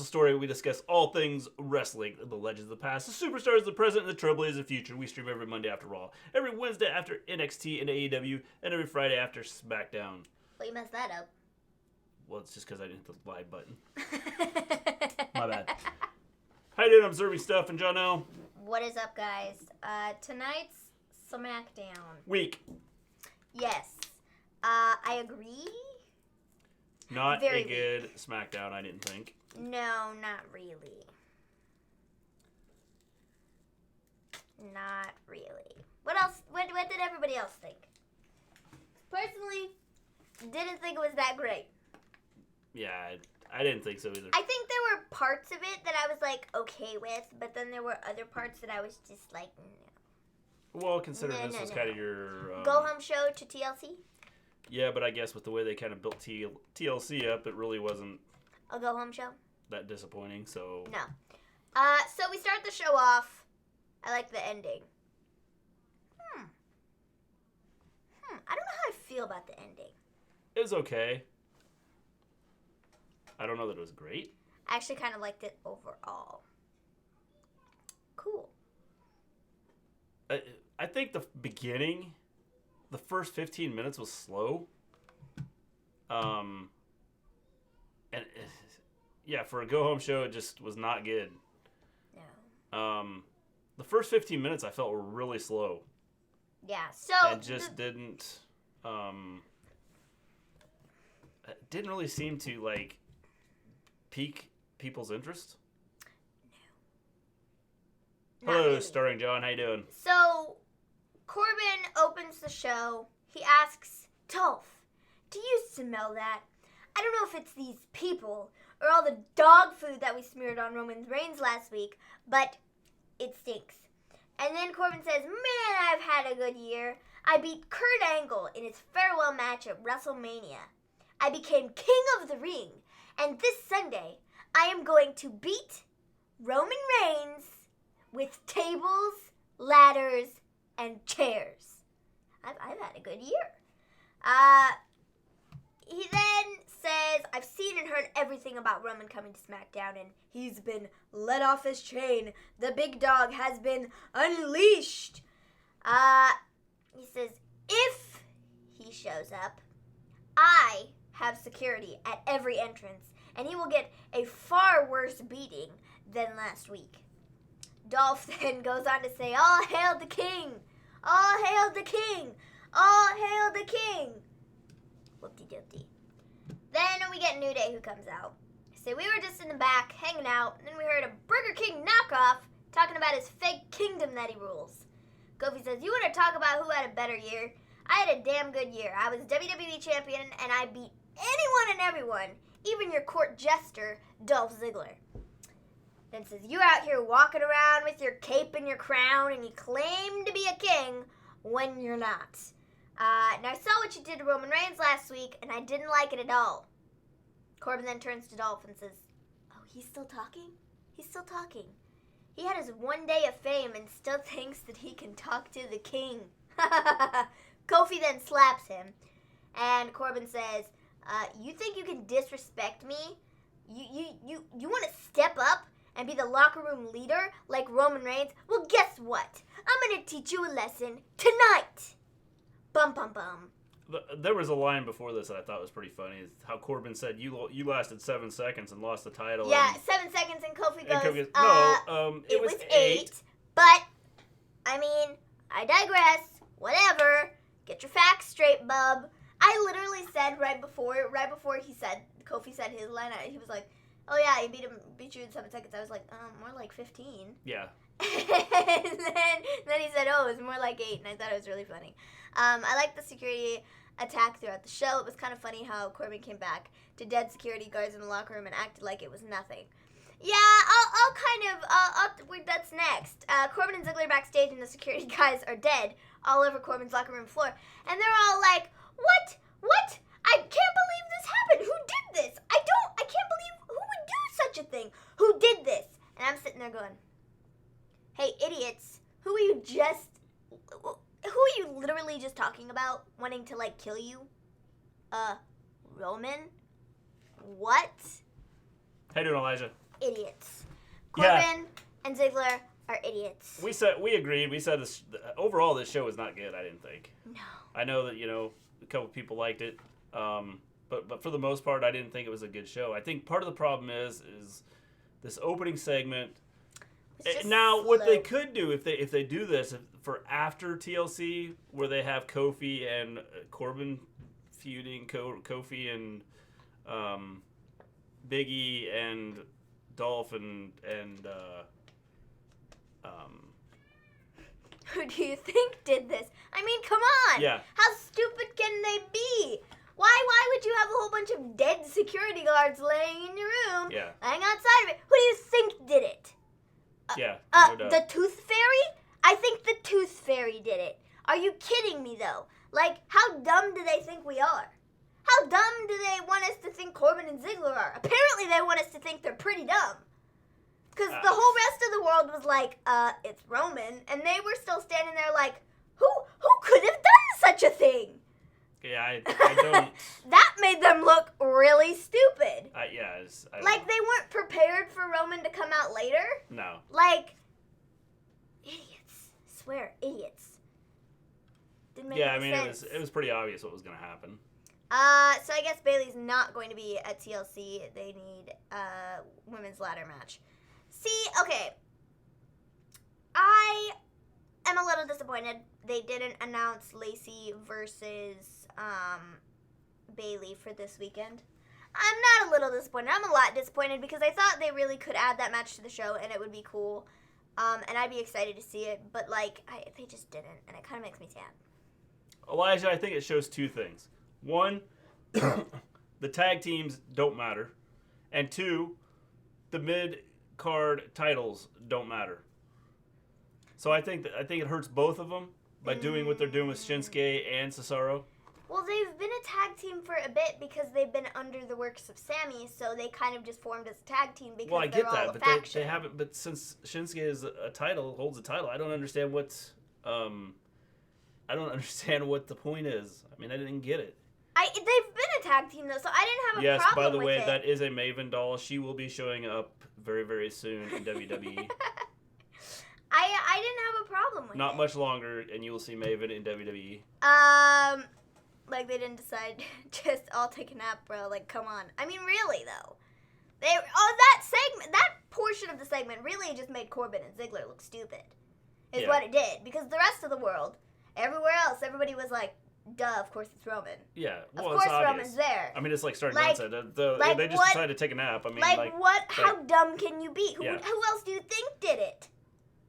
Story, we discuss all things wrestling, the legends of the past, the superstars of the present, and the trailblazers of the future. We stream every Monday after Raw, every Wednesday after NXT and AEW, and every Friday after Smackdown. Well, you messed that up. Well, it's just because I didn't hit the live button. My bad. How you doing? I'm Serving Stuff and John L. What is up, guys? Tonight's Smackdown. Week. Yes. I agree. Not Very a good Smackdown, I didn't think. No, not really. Not really. What else? What did everybody else think? Personally, didn't think it was that great. Yeah, I didn't think so either. I think there were parts of it that I was like okay with, but then there were other parts that I was just like, no. Well, considering this was kind of your... go home show to TLC? Yeah, but I guess with the way they kind of built TLC up, it really wasn't... A go home show? That disappointing, so... No. So we start the show off. I like the ending. I don't know how I feel about the ending. It was okay. I don't know that it was great. I actually kind of liked it overall. Cool. I think the beginning, the first 15 minutes was slow. And yeah, for a go-home show, it just was not good. No. The first 15 minutes I felt were really slow. Yeah, so... It just didn't really seem to, like, pique people's interest. No. Hello, Really. starring John. How you doing? So, Corbin opens the show. He asks, Dolph, do you smell that? I don't know if it's these people or all the dog food that we smeared on Roman Reigns last week, but it stinks. And then Corbin says, man, I've had a good year. I beat Kurt Angle in his farewell match at WrestleMania. I became king of the ring. And this Sunday, I am going to beat Roman Reigns with tables, ladders, and chairs. I've had a good year. He then says, I've seen and heard everything about Roman coming to SmackDown, and he's been let off his chain. The big dog has been unleashed. He says, if he shows up, I have security at every entrance, and he will get a far worse beating than last week. Dolph then goes on to say, all hail the king! All hail the king! All hail the king! Whoopty-doopty. Then we get New Day who comes out. So we were just in the back, hanging out, and then we heard a Burger King knockoff talking about his fake kingdom that he rules. Kofi says, you want to talk about who had a better year? I had a damn good year. I was WWE champion, and I beat anyone and everyone, even your court jester, Dolph Ziggler. Then says, you're out here walking around with your cape and your crown, and you claim to be a king when you're not. Now, I saw what you did to Roman Reigns last week, and I didn't like it at all. Corbin then turns to Dolph and says, oh, he's still talking? He's still talking. He had his one day of fame and still thinks that he can talk to the king. Kofi then slaps him, and Corbin says, you think you can disrespect me? You want to step up and be the locker room leader like Roman Reigns? Well, guess what? I'm going to teach you a lesson tonight. Bum, bum, bum. There was a line before this that I thought was pretty funny. It's how Corbin said, you lasted 7 seconds and lost the title. Yeah, and 7 seconds, and Kofi goes, it was 8. But, I mean, I digress. Whatever. Get your facts straight, bub. I literally said right before Kofi said his line, he was like, oh yeah, he beat you in 7 seconds. I was like, more like 15. Yeah. And then he said, oh, it was more like 8, and I thought it was really funny. I liked the security attack throughout the show. It was kind of funny how Corbin came back to dead security guards in the locker room and acted like it was nothing. Yeah, that's next. Corbin and Ziggler backstage, and the security guys are dead all over Corbin's locker room floor. And they're all like, what? I can't believe this happened. Who did this? I can't believe, who would do such a thing? Who did this? And I'm sitting there going, hey, idiots, who are you literally just talking about wanting to, like, kill you? Roman? What? How you doing, Elijah? idiots. Yeah. Corbin and Ziggler are idiots. We agreed. We said overall this show was not good. I didn't think. No. I know that a couple people liked it, but for the most part, I didn't think it was a good show. I think part of the problem is this opening segment. Now, what they could do if they do this for after TLC, where they have Kofi and Corbin feuding, Kofi and Big E and Dolph and who do you think did this? I mean, come on. Yeah. How stupid can they be? Why would you have a whole bunch of dead security guards laying in your room, laying outside of it? Who do you think did it? No doubt. The Tooth Fairy? I think the Tooth Fairy did it. Are you kidding me, though? Like, how dumb do they think we are? How dumb do they want us to think Corbin and Ziggler are? Apparently they want us to think they're pretty dumb. Because the whole rest of the world was like, it's Roman. And they were still standing there like, who could have done such a thing? Yeah, I don't... That made them look really stupid. Like, they weren't prepared for Roman to come out later? No. Like, idiots. Swear, idiots. Didn't make any sense. It was pretty obvious what was going to happen. So I guess Bayley's not going to be at TLC. They need a women's ladder match. See, okay. I am a little disappointed. They didn't announce Lacey versus Bayley for this weekend. I'm not a little disappointed. I'm a lot disappointed because I thought they really could add that match to the show and it would be cool. And I'd be excited to see it. But, they just didn't. And it kind of makes me sad. Elijah, I think it shows two things. One, the tag teams don't matter. And two, the mid-card titles don't matter. So I think it hurts both of them by doing what they're doing with Shinsuke and Cesaro. Well, they've been a tag team for a bit because they've been under the works of Sammy, so they kind of just formed as a tag team because I they're get that, all a but faction. they haven't. But since Shinsuke is holds a title, I don't understand what's I don't understand what the point is. I mean, I didn't get it. They've been a tag team, though, so I didn't have a problem with it. Yes, by the way, that is a Maven doll. She will be showing up very, very soon in WWE. I didn't have a problem with it. Not much longer, and you will see Maven in WWE. They didn't decide, just, I'll take a nap, bro. Like, come on. I mean, really, though. That portion of the segment really just made Corbin and Ziggler look stupid. Is what it did. Because the rest of the world, everywhere else, everybody was like, duh, of course it's Roman. Yeah, well, of course it's obvious. Roman's there. I mean, it's like starting said. They just decided to take a nap. I mean, what? How dumb can you be? Who else do you think did it?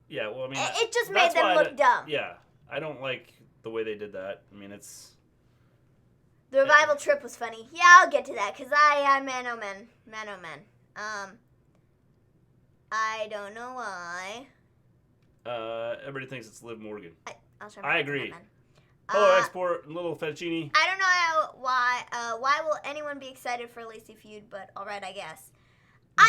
Yeah, well, I mean, it just made them look dumb. Yeah, I don't like the way they did that. I mean, it's... The revival trip was funny. Yeah, I'll get to that, because man, oh man. I don't know why. Everybody thinks it's Liv Morgan. I agree. Hello, Export, little fettuccine. I don't know why will anyone be excited for a Lacey feud, but alright, I guess.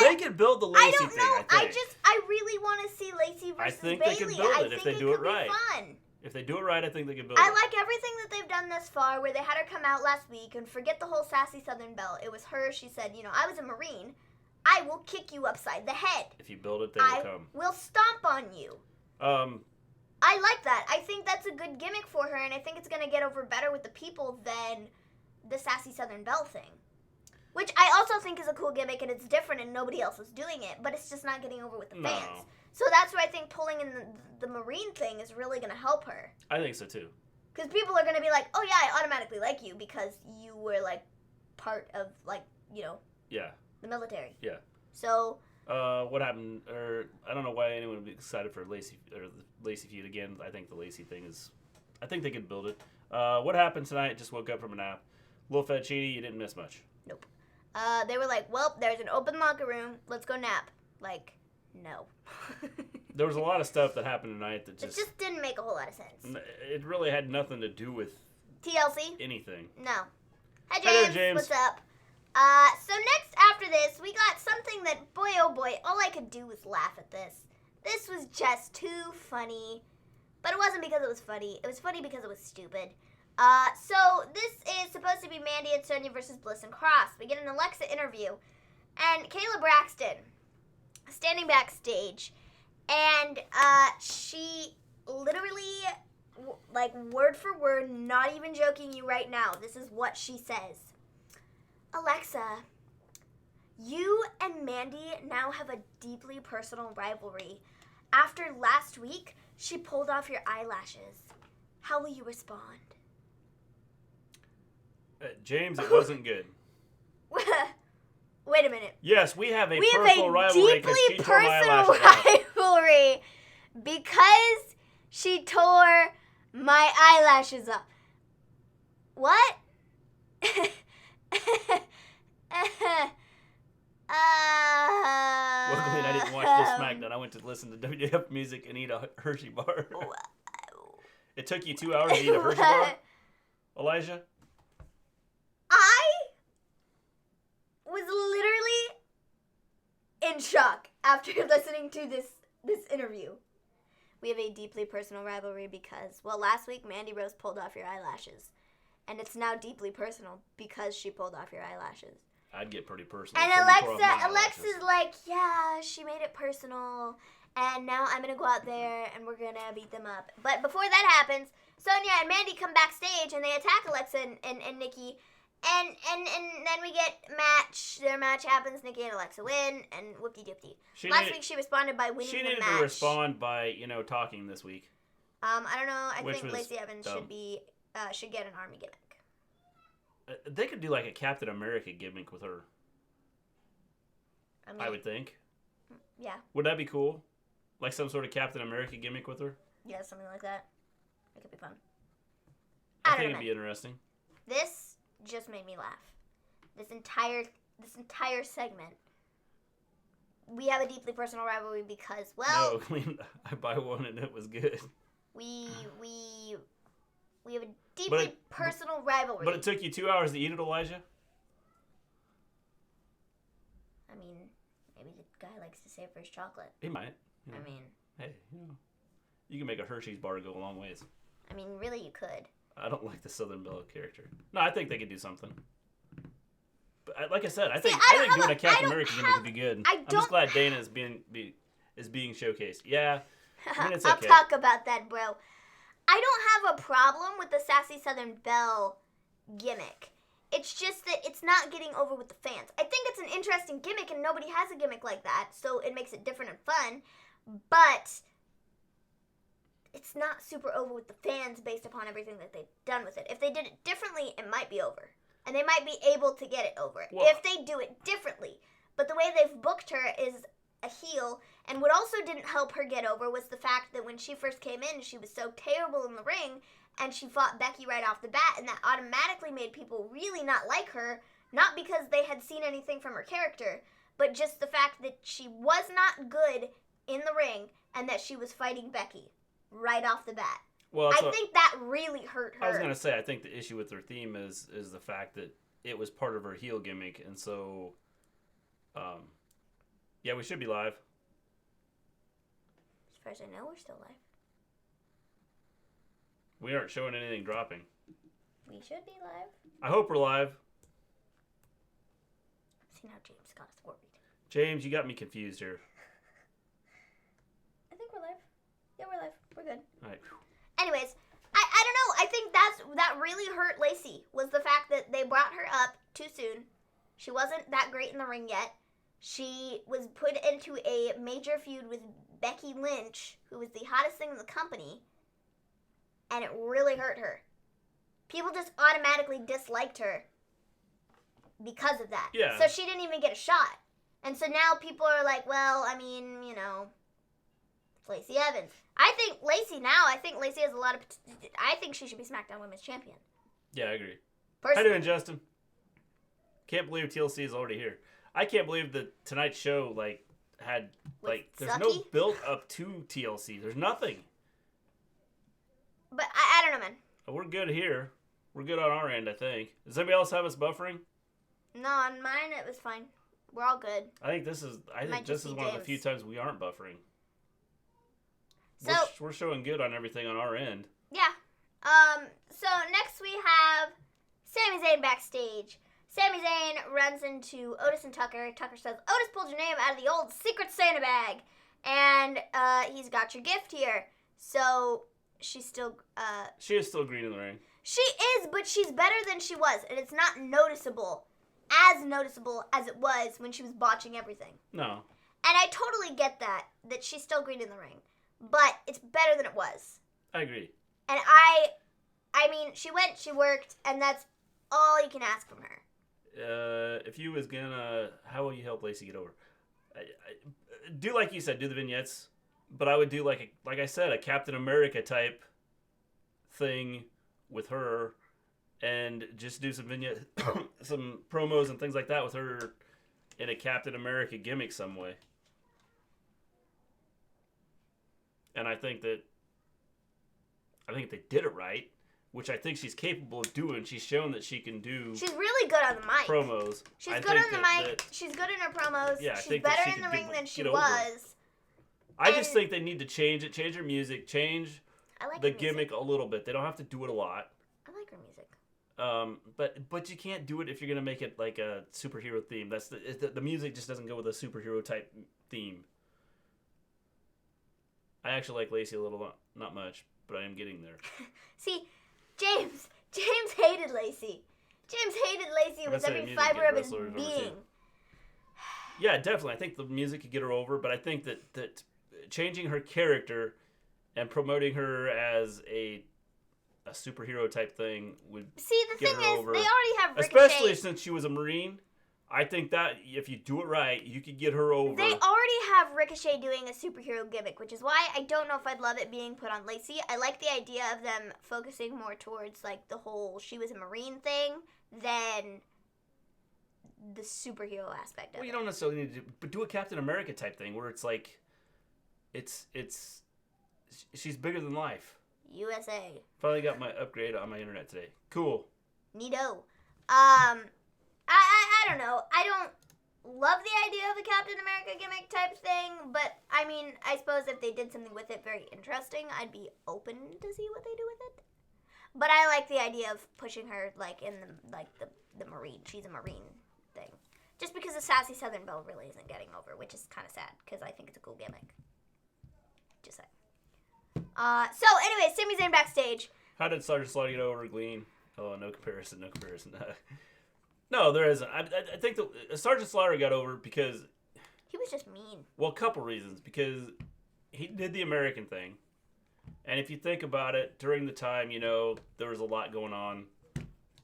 They could build the Lacey thing, I think. I really want to see Lacey versus Bayley. I think they could build it if they do it right. Fun. If they do it right, I think they could build it. I like everything that they've done thus far, where they had her come out last week, and forget the whole sassy Southern belle. It was her, she said, I was a Marine. I will kick you upside the head. If you build it, they will come. I will stomp on you. I like that. I think that's a good gimmick for her, and I think it's going to get over better with the people than the sassy Southern belle thing. Which I also think is a cool gimmick, and it's different, and nobody else is doing it, but it's just not getting over with the fans. So that's why I think pulling in the Marine thing is really going to help her. I think so, too. Because people are going to be like, oh, yeah, I automatically like you because you were, part of, the military. Yeah. So... what happened? I don't know why anyone would be excited for the Lacey feud again. I think the Lacey thing is... I think they could build it. What happened tonight? Just woke up from a nap. Little fettuccine, you didn't miss much. Nope. They were like, well, there's an open locker room. Let's go nap. No. There was a lot of stuff that happened tonight that just... It just didn't make a whole lot of sense. It really had nothing to do with... TLC? Anything. No. Hi, James. Hi, James. What's up? So next after this, we got something that, boy oh boy, all I could do was laugh at this. This was just too funny. But it wasn't because it was funny. It was funny because it was stupid. So this is supposed to be Mandy and Sonya versus Bliss and Cross. We get an Alexa interview. And Kayla Braxton standing backstage, and she literally, like word for word, not even joking you right now, this is what she says. Alexa, you and Mandy now have a deeply personal rivalry. After last week, she pulled off your eyelashes. How will you respond? James, it wasn't good. Wait a minute. Yes, we have a personal rivalry because she tore my personal eyelashes rivalry because she tore my eyelashes off. What? Well, Gleen, I didn't watch this Smackdown. I went to listen to WWF music and eat a Hershey bar. It took you 2 hours to eat a Hershey bar, Elijah? I was literally in shock after listening to this interview. We have a deeply personal rivalry because, well, last week Mandy Rose pulled off your eyelashes. And it's now deeply personal because she pulled off your eyelashes. I'd get pretty personal. And Alexa's like, yeah, she made it personal. And now I'm going to go out there and we're going to beat them up. But before that happens, Sonya and Mandy come backstage and they attack Alexa and Nikki. And then we get match. Their match happens. Nikki and Alexa win. And whoopty-doopty. Last week she responded by winning the match. She needed to respond by, talking this week. I don't know. I think Lacey Evans should get an army gimmick. They could do like a Captain America gimmick with her. I would think. Yeah. Would that be cool? Like some sort of Captain America gimmick with her? Yeah, something like that. It could be fun. I think it'd be interesting. This just made me laugh. This entire segment. We have a deeply personal rivalry because, well... No, I buy one and it was good. We have a deeply personal rivalry. But it took you 2 hours to eat it, Elijah? I mean, maybe the guy likes to save for his chocolate. He might. I mean... Hey, you can make a Hershey's bar go a long ways. I mean, really you could. I don't like the Southern Belle character. No, I think they could do something. But like I said, I think doing a Captain America gimmick would be good. I'm just glad Dana is being showcased. Yeah, I mean, it's okay. I'll talk about that, bro. I don't have a problem with the Sassy Southern Belle gimmick. It's just that it's not getting over with the fans. I think it's an interesting gimmick, and nobody has a gimmick like that, so it makes it different and fun. But it's not super over with the fans based upon everything that they've done with it. If they did it differently, it might be over. And they might be able to get it over if they do it differently. But the way they've booked her is a heel. And what also didn't help her get over was the fact that when she first came in, she was so terrible in the ring. And she fought Becky right off the bat. And that automatically made people really not like her. Not because they had seen anything from her character. But just the fact that she was not good in the ring. And that she was fighting Becky right off the bat. Well, I think that really hurt her. I was going to say, I think the issue with her theme is the fact that it was part of her heel gimmick. And so, yeah, we should be live. As far as I know, we're still live. We aren't showing anything dropping. We should be live. I hope we're live. See, now James got us worried. James, you got me confused here. I think we're live. Yeah, we're live. We're good. All right. Anyways, I don't know. I think that really hurt Lacey, was the fact that they brought her up too soon. She wasn't that great in the ring yet. She was put into a major feud with Becky Lynch, who was the hottest thing in the company, and it really hurt her. People just automatically disliked her because of that. Yeah. So she didn't even get a shot. And so now people are like, well, I mean, it's Lacey Evans. I think Lacey has a lot of... I think she should be SmackDown Women's Champion. Yeah, I agree. Personally. How you doing, Justin? Can't believe TLC is already here. I can't believe the Tonight Show, there's no build up to TLC. There's nothing. But I don't know, man. We're good here. We're good on our end, I think. Does anybody else have us buffering? No, on mine it was fine. We're all good. I think this is one of the few times we aren't buffering. So we're showing good on everything on our end. Yeah. So next we have Sami Zayn backstage. Sami Zayn runs into Otis and Tucker. Tucker says, Otis pulled your name out of the old Secret Santa bag. And he's got your gift here. So she's still... she is still green in the ring. She is, but she's better than she was. And it's not noticeable as it was when she was botching everything. No. And I totally get that she's still green in the ring. But it's better than it was. I agree. And I mean, she went, she worked, and that's all you can ask from her. If you was gonna... How will you help Lacey get over? Do like you said, do the vignettes. But I would do, like I said, a Captain America type thing with her. And just do some vignettes, some promos and things like that with her in a Captain America gimmick some way. And I think they did it right, which I think she's capable of doing. She's shown that she can do. She's really good on the mic. Promos. She's good on the mic. She's good in her promos. Yeah, she's better in the ring than she was. I just think they need to change it, change her music, change the gimmick a little bit. They don't have to do it a lot. I like her music. But you can't do it if you're gonna make it like a superhero theme. That's the music just doesn't go with a superhero type theme. I actually like Lacey a little, not much, but I am getting there. See, James hated Lacey. James hated Lacey with every fiber of his being. Yeah, definitely. I think the music could get her over, but I think that changing her character and promoting her as a superhero type thing would get her over. They already have Ricochet. Especially since she was a Marine. I think that if you do it right, you could get her over. They already have Ricochet doing a superhero gimmick, which is why I don't know if I'd love it being put on Lacey. I like the idea of them focusing more towards like the whole she was a Marine thing than the superhero aspect of it. Well, you don't necessarily need to but do a Captain America type thing where it's like she's bigger than life. USA. Finally got my upgrade on my internet today. Cool. Neato. I don't know. I don't love the idea of a Captain America gimmick type thing, but I mean, I suppose if they did something with it very interesting, I'd be open to see what they do with it. But I like the idea of pushing her like in the Marine. She's a Marine thing. Just because the Sassy Southern Belle really isn't getting over, which is kind of sad because I think it's a cool gimmick. Just saying. So anyway, Sami Zayn backstage. How did Sergeant Slaughter get over Gleen? Oh, no comparison. No, there isn't. I think that Sergeant Slaughter got over because... He was just mean. Well, a couple reasons. Because he did the American thing. And if you think about it, during the time, there was a lot going on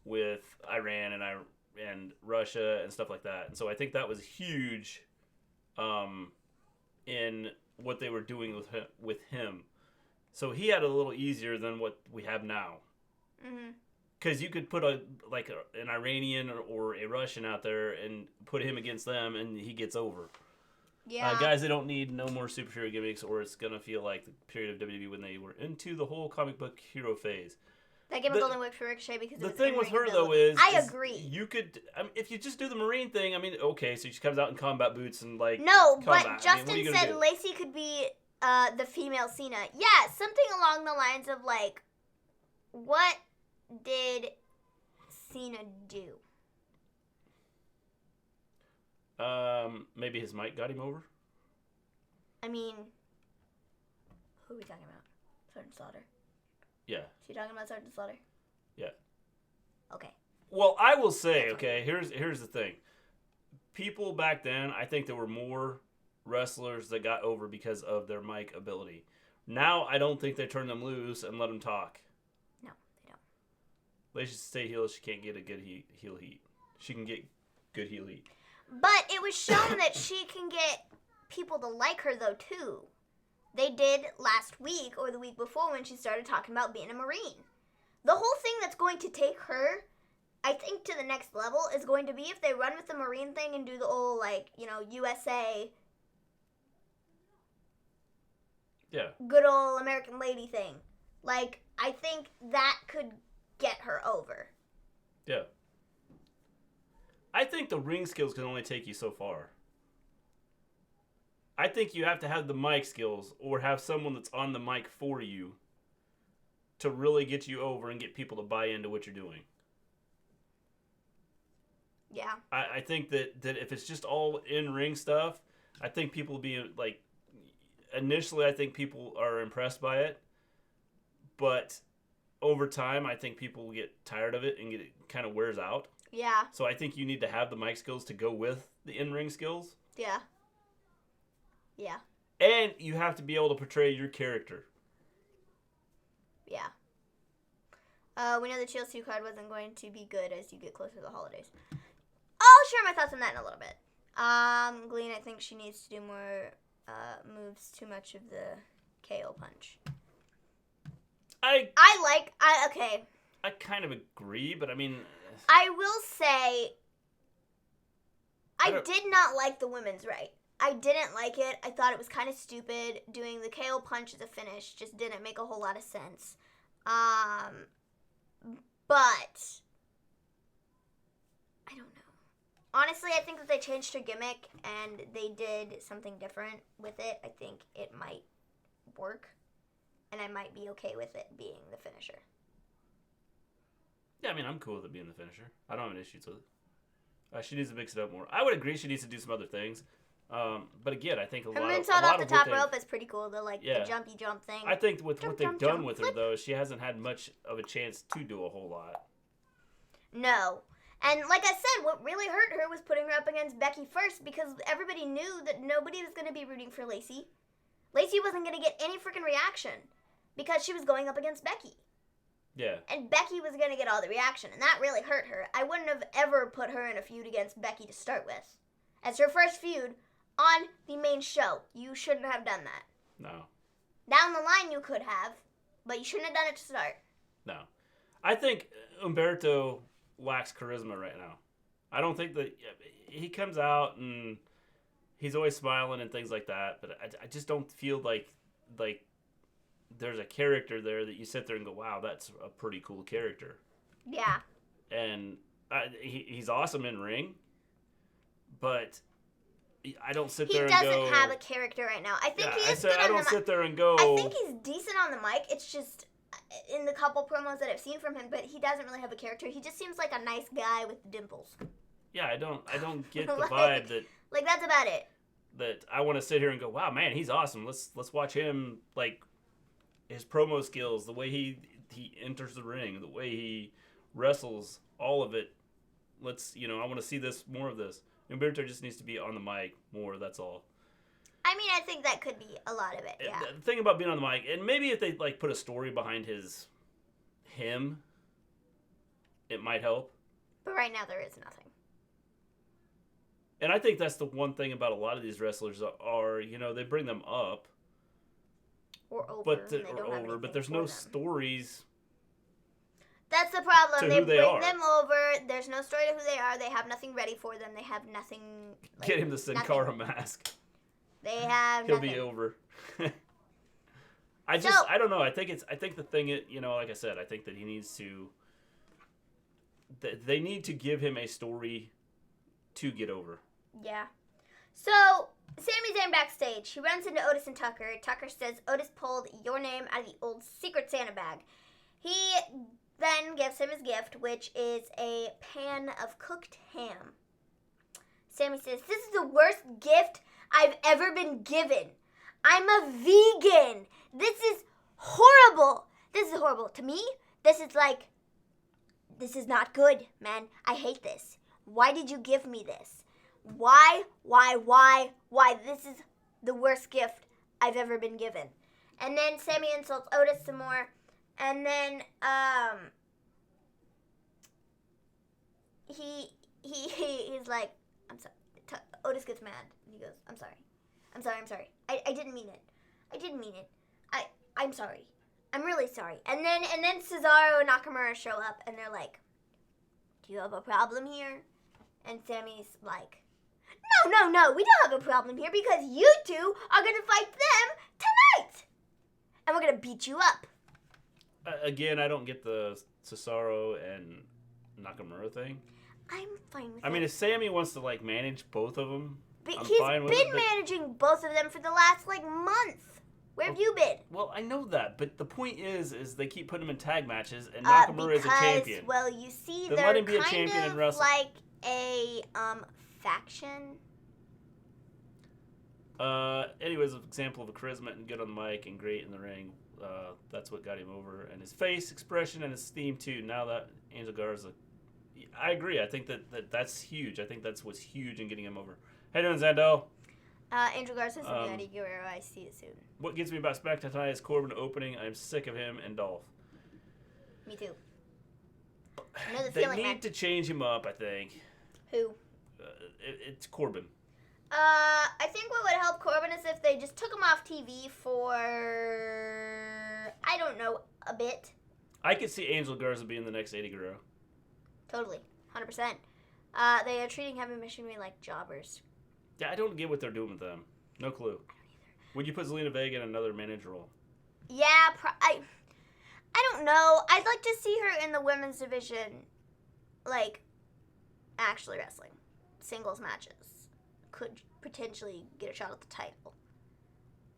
with Iran and Russia and stuff like that. And so I think that was huge in what they were doing with him. So he had it a little easier than what we have now. Mm-hmm. Because you could put an Iranian or a Russian out there and put him against them, and he gets over. Yeah. Guys, they don't need no more superhero gimmicks, or it's going to feel like the period of WWE when they were into the whole comic book hero phase. That gave a golden whip for Ricochet because the thing with her, though, is... I agree. You could... if you just do the Marine thing, okay, so she comes out in combat boots and, No, but Justin said Lacey could be the female Cena. Yeah, something along the lines of, what did Cena do? Maybe his mic got him over? I mean, who are we talking about? Sergeant Slaughter? Yeah. Is she talking about Sergeant Slaughter? Yeah. Okay. Well, I will say, okay, here's the thing. People back then, I think there were more wrestlers that got over because of their mic ability. Now, I don't think they turn them loose and let them talk. No, they don't. They should stay heel. She can't get a good heel heat. She can get good heel heat. But it was shown that she can get people to like her, though, too. They did last week or the week before when she started talking about being a Marine. The whole thing that's going to take her, I think, to the next level is going to be if they run with the Marine thing and do the old, USA... Yeah. Good old American lady thing. I think that could get her over. Yeah. I think the ring skills can only take you so far. I think you have to have the mic skills or have someone that's on the mic for you to really get you over and get people to buy into what you're doing. Yeah. I think that if it's just all in-ring stuff, I think people will be, like, initially I think people are impressed by it, but over time I think people will get tired of it and it kind of wears out. Yeah. So I think you need to have the mic skills to go with the in-ring skills. Yeah. Yeah. And you have to be able to portray your character. Yeah. We know the TLC card wasn't going to be good as you get closer to the holidays. I'll share my thoughts on that in a little bit. Gleen, I think she needs to do more moves. Too much of the KO punch. Okay. I kind of agree, but I mean... I will say, I did not like the women's right. I didn't like it. I thought it was kind of stupid. Doing the KO punch as a finish just didn't make a whole lot of sense. But I don't know. Honestly, I think that they changed her gimmick and they did something different with it. I think it might work, and I might be okay with it being the finisher. Yeah, I mean, I'm cool with it being the finisher. I don't have any issues with it. She needs to mix it up more. I would agree she needs to do some other things. But again, I think a lot off the top rope is pretty cool. The jumpy jump thing. I think with what they've done with her, though, she hasn't had much of a chance to do a whole lot. No. And like I said, what really hurt her was putting her up against Becky first, because everybody knew that nobody was going to be rooting for Lacey. Lacey wasn't going to get any freaking reaction because she was going up against Becky. Yeah. And Becky was going to get all the reaction, and that really hurt her. I wouldn't have ever put her in a feud against Becky to start with. As her first feud on the main show, you shouldn't have done that. No. Down the line you could have, but you shouldn't have done it to start. No. I think Humberto lacks charisma right now. I don't think that he comes out and he's always smiling and things like that, but I just don't feel like there's a character there that you sit there and go, wow, that's a pretty cool character. Yeah. And he's awesome in ring, but I don't sit there and go... He doesn't have a character right now. I think he is good on the mic. I don't sit there and go... I think he's decent on the mic. It's just in the couple promos that I've seen from him, but he doesn't really have a character. He just seems like a nice guy with dimples. Yeah, I don't get the vibe that... Like, that's about it. That I want to sit here and go, wow, man, he's awesome. Let's watch him, like, his promo skills, the way he enters the ring, the way he wrestles, all of it. I want to see more of this. Humberto just needs to be on the mic more, that's all. I mean, I think that could be a lot of it, yeah. The thing about being on the mic, and maybe if they, like, put a story behind him, it might help. But right now there is nothing. And I think that's the one thing about a lot of these wrestlers are, they bring them up. Or over. But there's no stories. That's the problem. They bring are. them over. There's no story to who they are. They have nothing ready for them. They have nothing. Get him the Sin Cara mask. They have He'll nothing. be over. I don't know. I think the thing, like I said, I think that he needs to. They need to give him a story to get over. Yeah. So, Sami Zayn backstage. He runs into Otis and Tucker. Tucker says Otis pulled your name out of the old Secret Santa bag. He then gives him his gift, which is a pan of cooked ham. Sami says, this is the worst gift I've ever been given. I'm a vegan. This is horrible. This is horrible. To me, this is not good, man. I hate this. Why did you give me this? Why? This is the worst gift I've ever been given. And then Sami insults Otis some more. And then, he's like, I'm sorry. Otis gets mad. He goes, I'm sorry. I didn't mean it. I'm sorry. I'm really sorry. And then Cesaro and Nakamura show up, and they're like, do you have a problem here? And Sami's like, no, we don't have a problem here because you two are going to fight them tonight. And we're going to beat you up. Again, I don't get the Cesaro and Nakamura thing. I'm fine with it. I mean, if Sami wants to, manage both of them, I'm he's fine with it. He's been managing both of them for the last, month. Where have you been? Well, I know that, but the point is they keep putting him in tag matches, and Nakamura is a champion. Well, you see, then they're let him be a kind champion of and wrestle. a faction? Anyways, an example of a charisma and good on the mic and great in the ring. That's what got him over. And his face expression and his theme, too. Now that Angel Garza... I agree. I think that's huge. I think that's what's huge in getting him over. How you doing, Zando? Angel Garza and Eddie Guerrero. I see it soon. What gets me about SmackDown tonight is Corbin opening. I'm sick of him and Dolph. Me too. They need to change him up, I think. Who? It's Corbin. I think what would help Corbin is if they just took him off TV for, I don't know, a bit. I could see Angel Garza being the next Eddie Guerrero. Totally. 100%. They are treating heavy machinery like jobbers. Yeah, I don't get what they're doing with them. No clue. I don't either. Would you put Zelina Vega in another manager role? Yeah, I don't know. I'd like to see her in the women's division, like, actually wrestling. Singles matches. Could potentially get a shot at the title.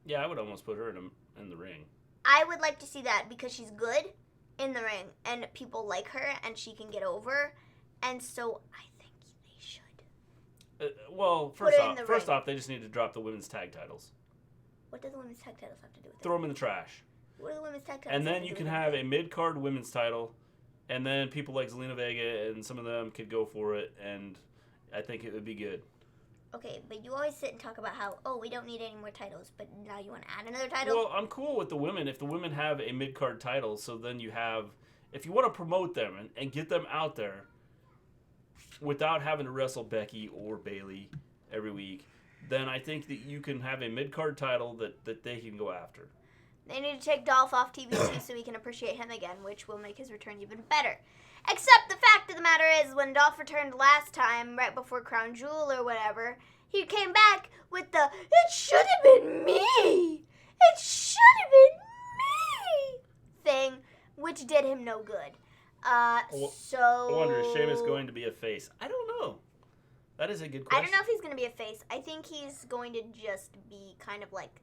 Yeah, I would almost put her in the ring. I would like to see that because she's good in the ring and people like her and she can get over. And so I think they should. Well, first off, they just need to drop the women's tag titles. What do the women's tag titles have to do with it? Throw them in the trash. What do the women's tag titles and then you can have a mid-card women's title, and then people like Zelina Vega and some of them could go for it, and I think it would be good. Okay, but you always sit and talk about how, we don't need any more titles, but now you want to add another title? Well, I'm cool with the women if the women have a mid-card title, so then you have, if you want to promote them and get them out there without having to wrestle Becky or Bayley every week, then I think that you can have a mid-card title that they can go after. They need to take Dolph off TV too so we can appreciate him again, which will make his return even better. Except the fact of the matter is, when Dolph returned last time, right before Crown Jewel or whatever, he came back with the, "It should have been me! It should have been me!" thing, which did him no good. I wonder, is Sheamus going to be a face? I don't know. That is a good question. I don't know if he's going to be a face. I think he's going to just be kind of like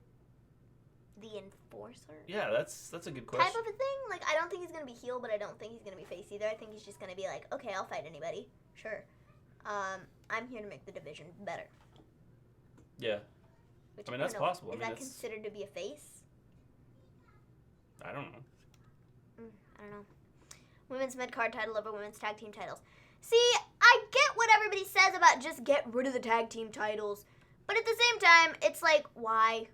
the enforcer. Yeah, that's a good question. Type of a thing. Like, I don't think he's going to be heel, but I don't think he's going to be face either. I think he's just going to be like, okay, I'll fight anybody. Sure. I'm here to make the division better. Yeah. Which, I mean, that's possible. Is that considered to be a face? I don't know. I don't know. Women's mid-card title over women's tag team titles. See, I get what everybody says about just get rid of the tag team titles. But at the same time, it's like, why?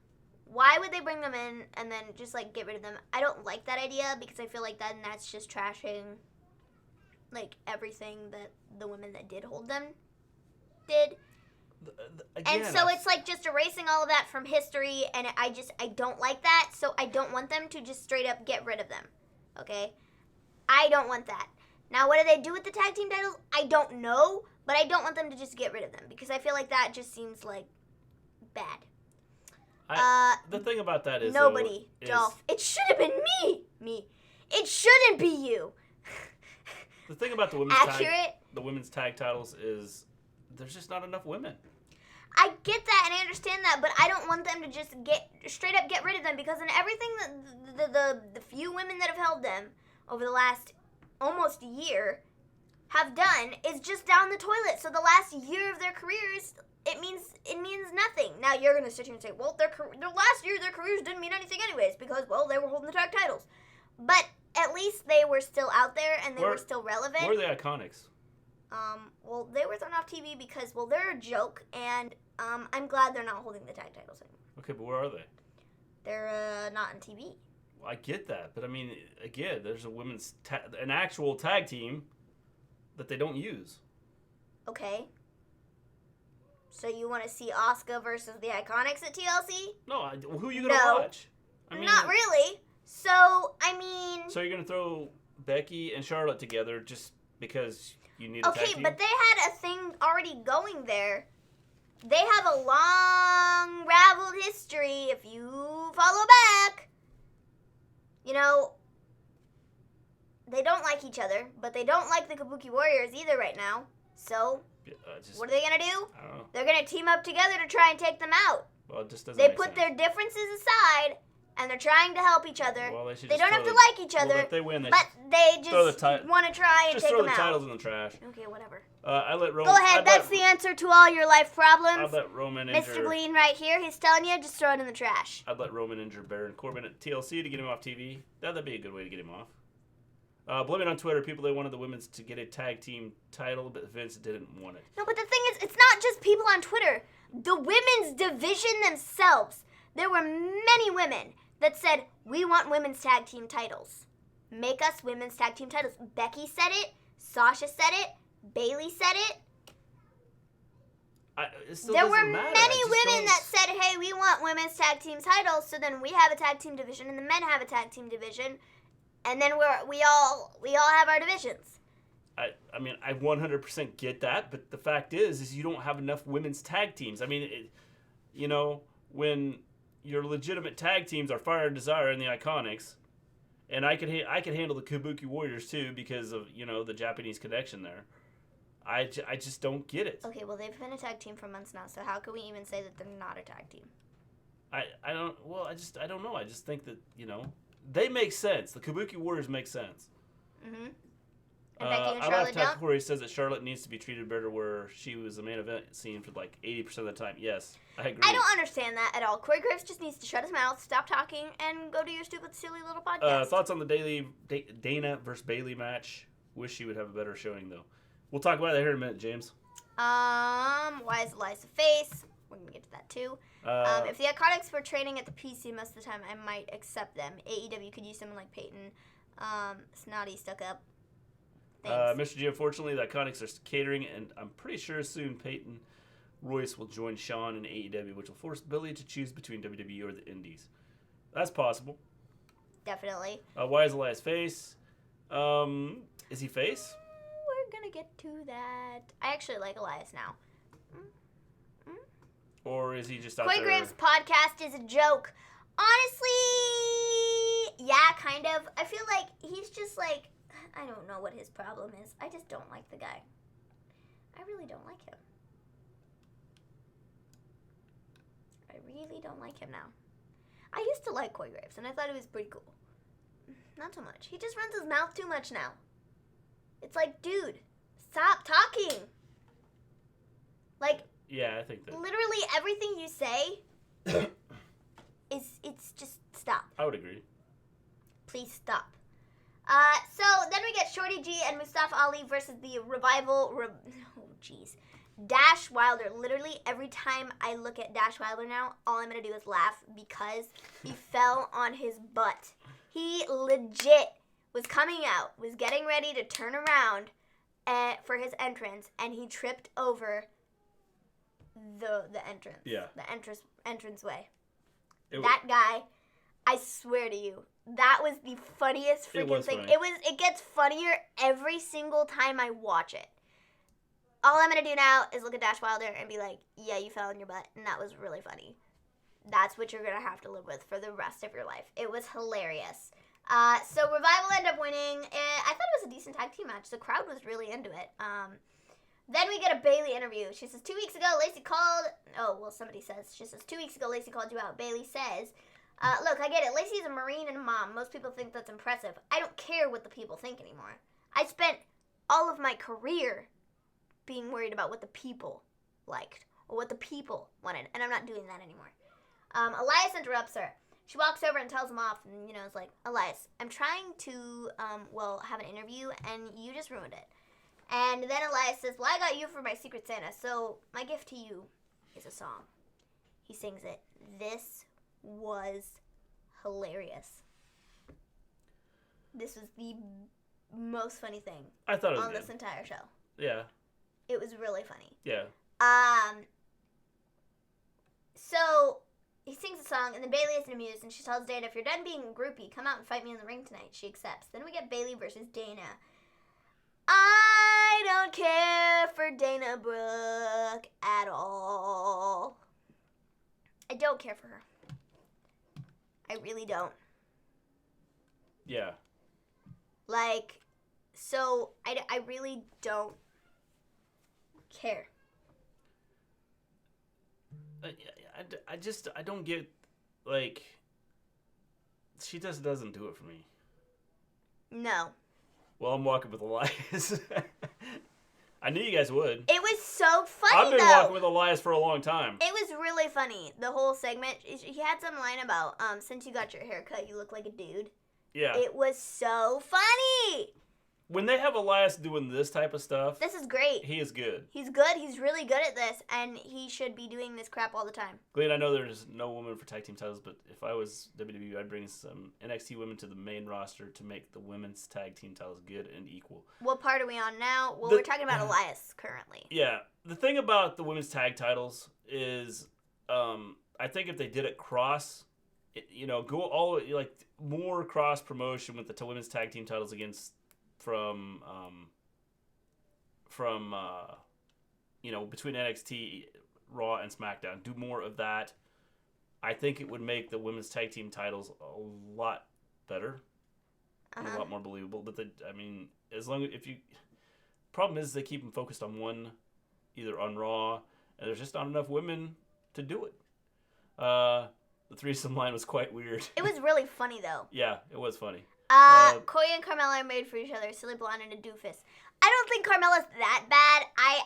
Why would they bring them in and then just, like, get rid of them? I don't like that idea because I feel like that's just trashing, like, everything that the women that did hold them did. Again, and so it's, like, just erasing all of that from history, and I don't like that, so I don't want them to just straight up get rid of them, okay? I don't want that. Now, what do they do with the tag team titles? I don't know, but I don't want them to just get rid of them because I feel like that just seems, like, bad. The thing about that is nobody, Dolph. It should have been me. It shouldn't be you. The thing about the women's tag titles is there's just not enough women. I get that and I understand that, but I don't want them to just straight up get rid of them because in everything that the few women that have held them over the last almost year have done is just down the toilet. So the last year of their careers, it means nothing. Now you're gonna sit here and say, well, their last year their careers didn't mean anything anyways because they were holding the tag titles, but at least they were still out there and they were still relevant. Where are the Iconics? Well, they were thrown off TV because they're a joke, and I'm glad they're not holding the tag titles anymore. Okay, but where are they? They're not on TV. Well, I get that, but I mean, again, there's a women's an actual tag team that they don't use. Okay. So you want to see Asuka versus the Iconics at TLC? No, who are you going to watch? I mean, not really. So, I mean... So you're going to throw Becky and Charlotte together just because you need a tag team? Okay, but they had a thing already going there. They have a long, raveled history, if you follow back. You know, they don't like each other, but they don't like the Kabuki Warriors either right now. So... what are they going to do? I don't know. They're going to team up together to try and take them out. Well, it just doesn't They make put sense. their differences aside, and they're trying to help each other. Well, they don't have to like each other. Well, if they win, but they just want to try and take them out. Just throw the titles in the trash. Okay, whatever. I let Roman. Go ahead. That's the answer to all your life problems. I'd let Roman injure. Mr. Gleen right here. He's telling you, just throw it in the trash. I'd let Roman injure Baron Corbin at TLC to get him off TV. That'd be a good way to get him off. Blaming on Twitter, people they wanted the women's to get a tag team title, but Vince didn't want it. No, but the thing is, it's not just people on Twitter. The women's division themselves. There were many women that said, we want women's tag team titles. Make us women's tag team titles. Becky said it. Sasha said it. Bayley said it. There were many women that said, hey, we want women's tag team titles, so then we have a tag team division and the men have a tag team division, and then we all have our divisions. I mean, I 100% get that, but the fact is you don't have enough women's tag teams. I mean, when your legitimate tag teams are Fire and Desire and the Iconics, and I could handle the Kabuki Warriors too because of the Japanese connection there. I just don't get it. Okay, well they've been a tag team for months now, so how can we even say that they're not a tag team? I don't know. I just think that they make sense. The Kabuki Warriors make sense. Mm-hmm. And Becky and Charlotte don't? Corey says that Charlotte needs to be treated better where she was the main event scene for like 80% of the time. Yes, I agree. I don't understand that at all. Corey Graves just needs to shut his mouth, stop talking, and go do your stupid, silly little podcast. Thoughts on the Dana versus Bayley match? Wish she would have a better showing, though. We'll talk about that here in a minute, James. Why is Elias a face? We're going to get to that, too. If the Iconics were training at the PC most of the time, I might accept them. AEW could use someone like Peyton. Snotty stuck up. Mr. G, unfortunately, the Iconics are catering, and I'm pretty sure soon Peyton Royce will join Shawn in AEW, which will force Billy to choose between WWE or the Indies. That's possible. Definitely. Why is Elias face? Is he face? We're going to get to that. I actually like Elias now. Or is he just out Corey there? Graves' podcast is a joke. Honestly, yeah, kind of. I feel like he's just like, I don't know what his problem is. I just don't like the guy. I really don't like him. I really don't like him now. I used to like Corey Graves, and I thought he was pretty cool. Not so much. He just runs his mouth too much now. It's like, dude, stop talking. Like, yeah, I think that. Literally everything you say it's just stop. I would agree. Please stop. So then we get Shorty G and Mustafa Ali versus the Revival. Dash Wilder. Literally every time I look at Dash Wilder now, all I'm going to do is laugh because he fell on his butt. He legit was coming out, was getting ready to turn around for his entrance, and he tripped over the entrance. Yeah. The entrance way. That guy, I swear to you, that was the funniest freaking thing. Funny. It gets funnier every single time I watch it. All I'm going to do now is look at Dash Wilder and be like, yeah, you fell on your butt, and that was really funny. That's what you're going to have to live with for the rest of your life. It was hilarious. So Revival ended up winning. I thought it was a decent tag team match. The crowd was really into it. Then we get a Bayley interview. She says, 2 weeks ago, Lacey called... Oh, well, somebody says. She says, 2 weeks ago, Lacey called you out. Bayley says, look, I get it. Lacey's a Marine and a mom. Most people think that's impressive. I don't care what the people think anymore. I spent all of my career being worried about what the people liked or what the people wanted, and I'm not doing that anymore. Elias interrupts her. She walks over and tells him off, and, is like, Elias, I'm trying to, have an interview, and you just ruined it. And then Elias says, well, I got you for my Secret Santa, so my gift to you is a song. He sings it. This was hilarious. This was the most funny thing I thought it was on good. This entire show. Yeah. It was really funny. Yeah. So he sings a song, and then Bayley isn't amused, and she tells Dana, if you're done being a groupie, come out and fight me in the ring tonight. She accepts. Then we get Bayley versus Dana. I don't care for Dana Brooke at all. I don't care for her. I really don't. Yeah. So I really don't care. I don't get, she just doesn't do it for me. No. Well, I'm walking with Elias. I knew you guys would. It was so funny, I've been walking with Elias for a long time. It was really funny. The whole segment. He had some line about, since you got your haircut, you look like a dude. Yeah. It was so funny. When they have Elias doing this type of stuff, this is great. He is good. He's good. He's really good at this, and he should be doing this crap all the time. Gleen, I know there's no woman for tag team titles, but if I was WWE, I'd bring some NXT women to the main roster to make the women's tag team titles good and equal. What part are we on now? Well, we're talking about Elias currently. Yeah. The thing about the women's tag titles is, I think if they did it cross, go all like more cross promotion with the women's tag team titles against. From between NXT, Raw, and SmackDown, do more of that. I think it would make the women's tag team titles a lot better, and a lot more believable. But problem is they keep them focused on one, either on Raw, and there's just not enough women to do it. The threesome line was quite weird. It was really funny though. Yeah, it was funny. Corey and Carmella are made for each other. Silly blonde and a doofus. I don't think Carmella's that bad. I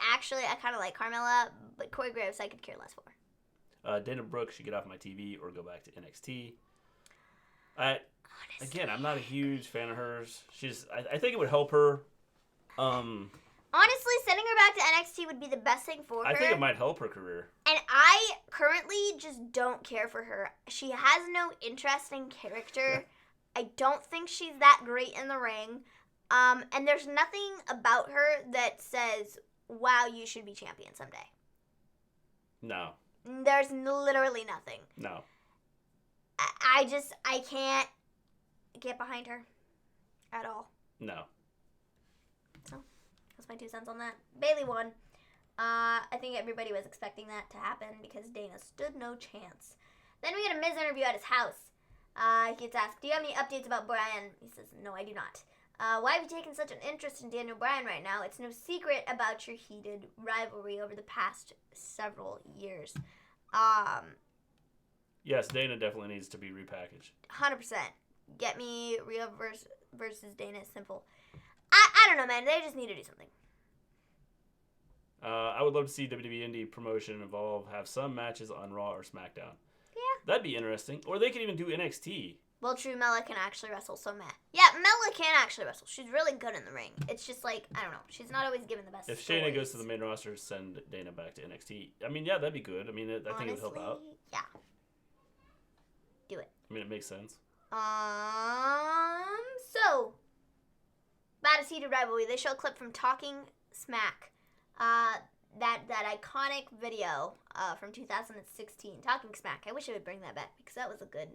kind of like Carmella, but Corey Graves I could care less for. Dana Brooke should get off my TV or go back to NXT. Again, I'm not a huge fan of hers. I think it would help her. Honestly, sending her back to NXT would be the best thing for her. I think it might help her career. And I currently just don't care for her. She has no interesting character. I don't think she's that great in the ring. And there's nothing about her that says, wow, you should be champion someday. No. There's literally nothing. No. I can't get behind her at all. No. So, that's my 2 cents on that. Bayley won. I think everybody was expecting that to happen because Dana stood no chance. Then we get a Miz interview at his house. He gets asked, do you have any updates about Bryan? He says, no, I do not. Why have you taken such an interest in Daniel Bryan right now? It's no secret about your heated rivalry over the past several years. Yes, Dana definitely needs to be repackaged. 100%. Get me Rhea versus Dana. Simple. I don't know, man. They just need to do something. I would love to see WWE Indie Promotion Evolve have some matches on Raw or SmackDown. Yeah. That'd be interesting. Or they could even do NXT. Well, true, Mela can actually wrestle, so meh. Yeah, Mela can actually wrestle. She's really good in the ring. It's just like, I don't know. She's not always given the best If stories. Shayna goes to the main roster, send Dana back to NXT. I mean, yeah, that'd be good. I mean, I think it would help out. Yeah. Do it. I mean, it makes sense. So, baddest heated rivalry. They show a clip from Talking Smack. That iconic video from 2016, Talking Smack. I wish I would bring that back because that was a good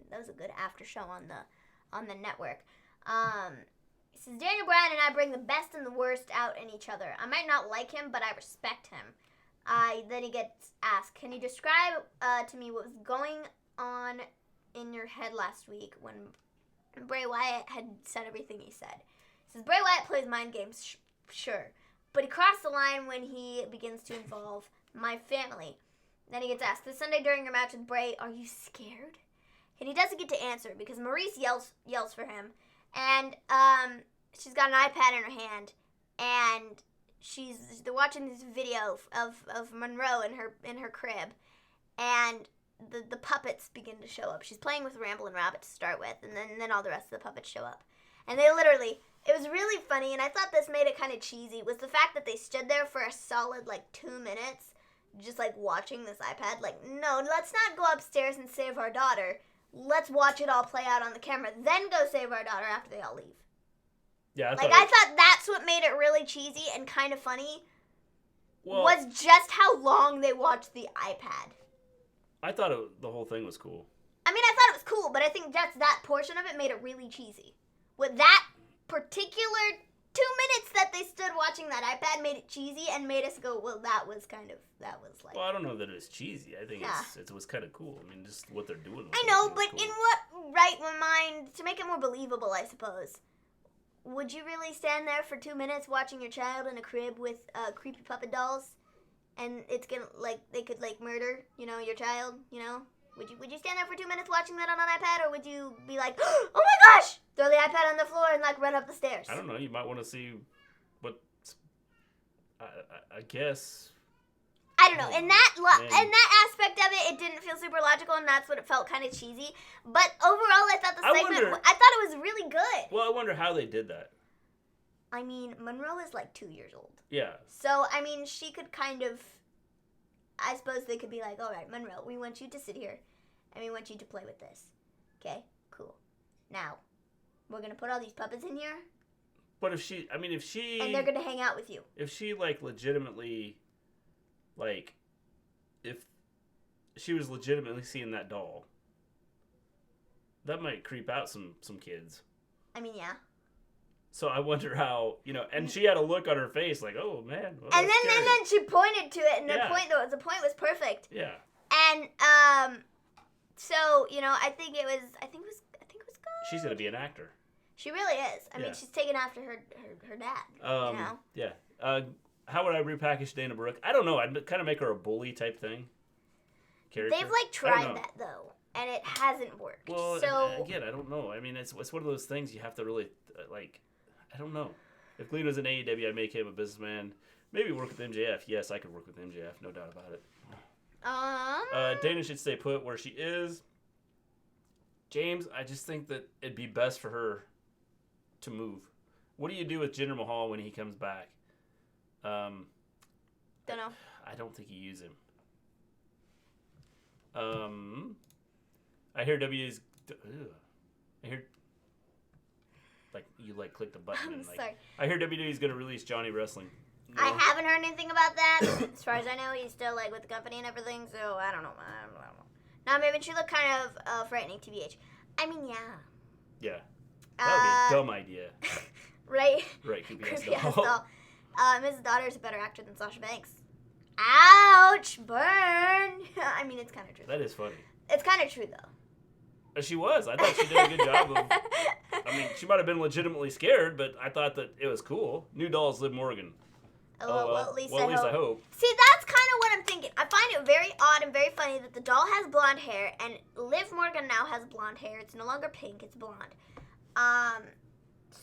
after show on the network. He says Daniel Bryan and I bring the best and the worst out in each other. I might not like him, but I respect him. Then he gets asked, can you describe to me what was going on in your head last week when Bray Wyatt had said everything he said? He says Bray Wyatt plays mind games, sure. But he crossed the line when he begins to involve my family. Then he gets asked, this Sunday during your match with Bray, are you scared? And he doesn't get to answer because Maurice yells for him. And she's got an iPad in her hand. And they're watching this video of Monroe in her crib. And the puppets begin to show up. She's playing with Ramblin' Rabbit to start with. And then all the rest of the puppets show up. And they literally... It was really funny, and I thought this made it kind of cheesy, was the fact that they stood there for a solid, 2 minutes, just, watching this iPad. No, let's not go upstairs and save our daughter. Let's watch it all play out on the camera, then go save our daughter after they all leave. Yeah, I thought that's what made it really cheesy and kind of funny, was just how long they watched the iPad. I thought the whole thing was cool. I mean, I thought it was cool, but I think that portion of it made it really cheesy. With that particular 2 minutes that they stood watching that iPad made it cheesy and made us go, well, that was like... Well, I don't know that it was cheesy. I think it was kind of cool. I mean, just what they're doing. I know, but cool. In what right mind, to make it more believable, I suppose, would you really stand there for 2 minutes watching your child in a crib with creepy puppet dolls? And it's gonna, they could, murder, your child, Would you stand there for 2 minutes watching that on an iPad, or would you be like, oh my gosh, throw the iPad on the floor and like run up the stairs? I don't know. You might want to see what. I guess. I don't know. In that aspect of it didn't feel super logical, and that's what it felt kind of cheesy. But overall, I thought I thought it was really good. Well, I wonder how they did that. I mean, Monroe is like 2 years old. Yeah. So, I mean, she could kind of, I suppose they could be like, all right, Monroe, we want you to sit here, and we want you to play with this. Okay? Cool. Now, we're going to put all these puppets in here. But if she... And they're going to hang out with you. If she, like, legitimately... Like, if she was legitimately seeing that doll, that might creep out some kids. I mean, yeah. So I wonder how, and she had a look on her face like, oh, man. Well, and then she pointed to it, and yeah. the point was perfect. Yeah. And, so, I think it was good. She's going to be an actor. She really is. I mean, she's taken after her dad, Yeah. How would I repackage Dana Brooke? I don't know. I'd kind of make her a bully type thing. Character. They've, tried that, though, and it hasn't worked. Well, so... again, I don't know. I mean, it's one of those things you have to really, I don't know. If Gleen was in AEW, I'd make him a businessman. Maybe work with MJF. Yes, I could work with MJF. No doubt about it. Dana should stay put where she is. James, I just think that it'd be best for her to move. What do you do with Jinder Mahal when he comes back? Don't know. I don't think you use him. I hear W's. I hear you click the button. I'm sorry. I hear WWE's going to release Johnny Wrestling. No? I haven't heard anything about that. As far as I know, he's still with the company and everything. So I don't know. Now Maven, she looked kind of frightening, TBH. I mean, yeah. Yeah. That would be a dumb idea. Right. Right. Creepy ass doll. Mrs. Daughter is a better actor than Sasha Banks. Ouch! Burn! I mean, it's kind of true. That is funny. It's kind of true, though. She was. I thought she did a good job of... I mean, she might have been legitimately scared, but I thought that it was cool. New doll's Liv Morgan. Well, at least I hope. See, that's kind of what I'm thinking. I find it very odd and very funny that the doll has blonde hair, and Liv Morgan now has blonde hair. It's no longer pink, it's blonde.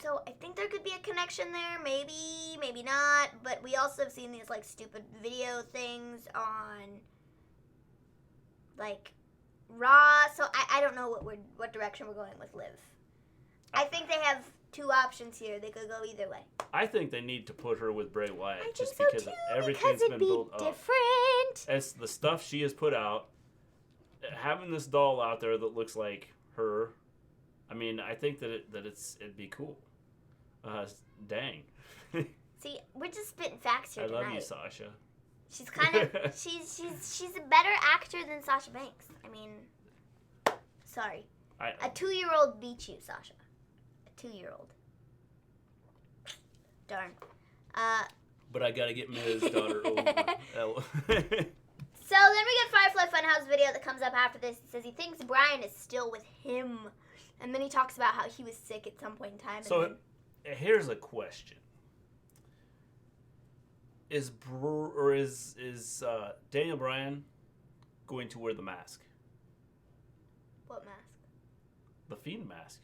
So I think there could be a connection there, maybe not. But we also have seen these stupid video things on Raw. So I don't know what direction we're going with Liv. I think they have two options here. They could go either way. I think they need to put her with Bray Wyatt because of everything that's been built up. Different. As the stuff she has put out, having this doll out there that looks like her. I mean, I think that it'd be cool. Dang. See, we're just spitting facts here tonight. I love you, Sasha. She's kind of she's a better actor than Sasha Banks. I mean, sorry. A 2-year-old beat you, Sasha. A 2-year-old. Darn. But I gotta get Ms. Daughter over. So then we get Firefly Funhouse video that comes up after this. It says he thinks Brian is still with him. And then he talks about how he was sick at some point in time. So here's a question: Is Daniel Bryan going to wear the mask? What mask? The Fiend mask.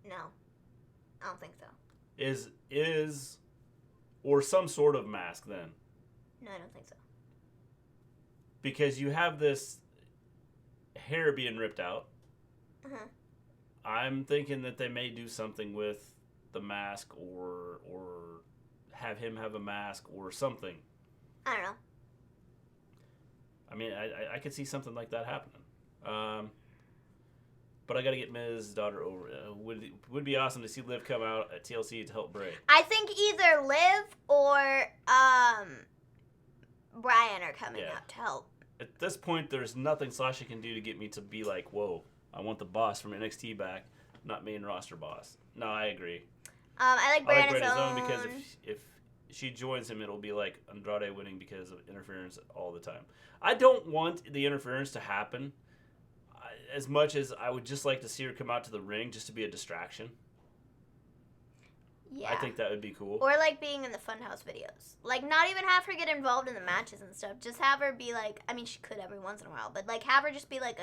No, I don't think so. Is or some sort of mask then? No, I don't think so. Because you have this hair being ripped out. Uh-huh. I'm thinking that they may do something with the mask or have him have a mask or something. I don't know. I mean, I could see something like that happening. But I got to get Ms. Daughter over. Would be awesome to see Liv come out at TLC to help Bray. I think either Liv or Brian are coming out to help. At this point, there's nothing Sasha can do to get me to be like, whoa, I want the boss from NXT back, not main roster boss. No, I agree. I like Bray on his own. Because if she joins him, it'll be like Andrade winning because of interference all the time. I don't want the interference to happen as much as I would just like to see her come out to the ring just to be a distraction. Yeah. I think that would be cool. Or, like, being in the Funhouse videos. Like, not even have her get involved in the matches and stuff. Just have her be, like, I mean, she could every once in a while, but, like, have her just be, like,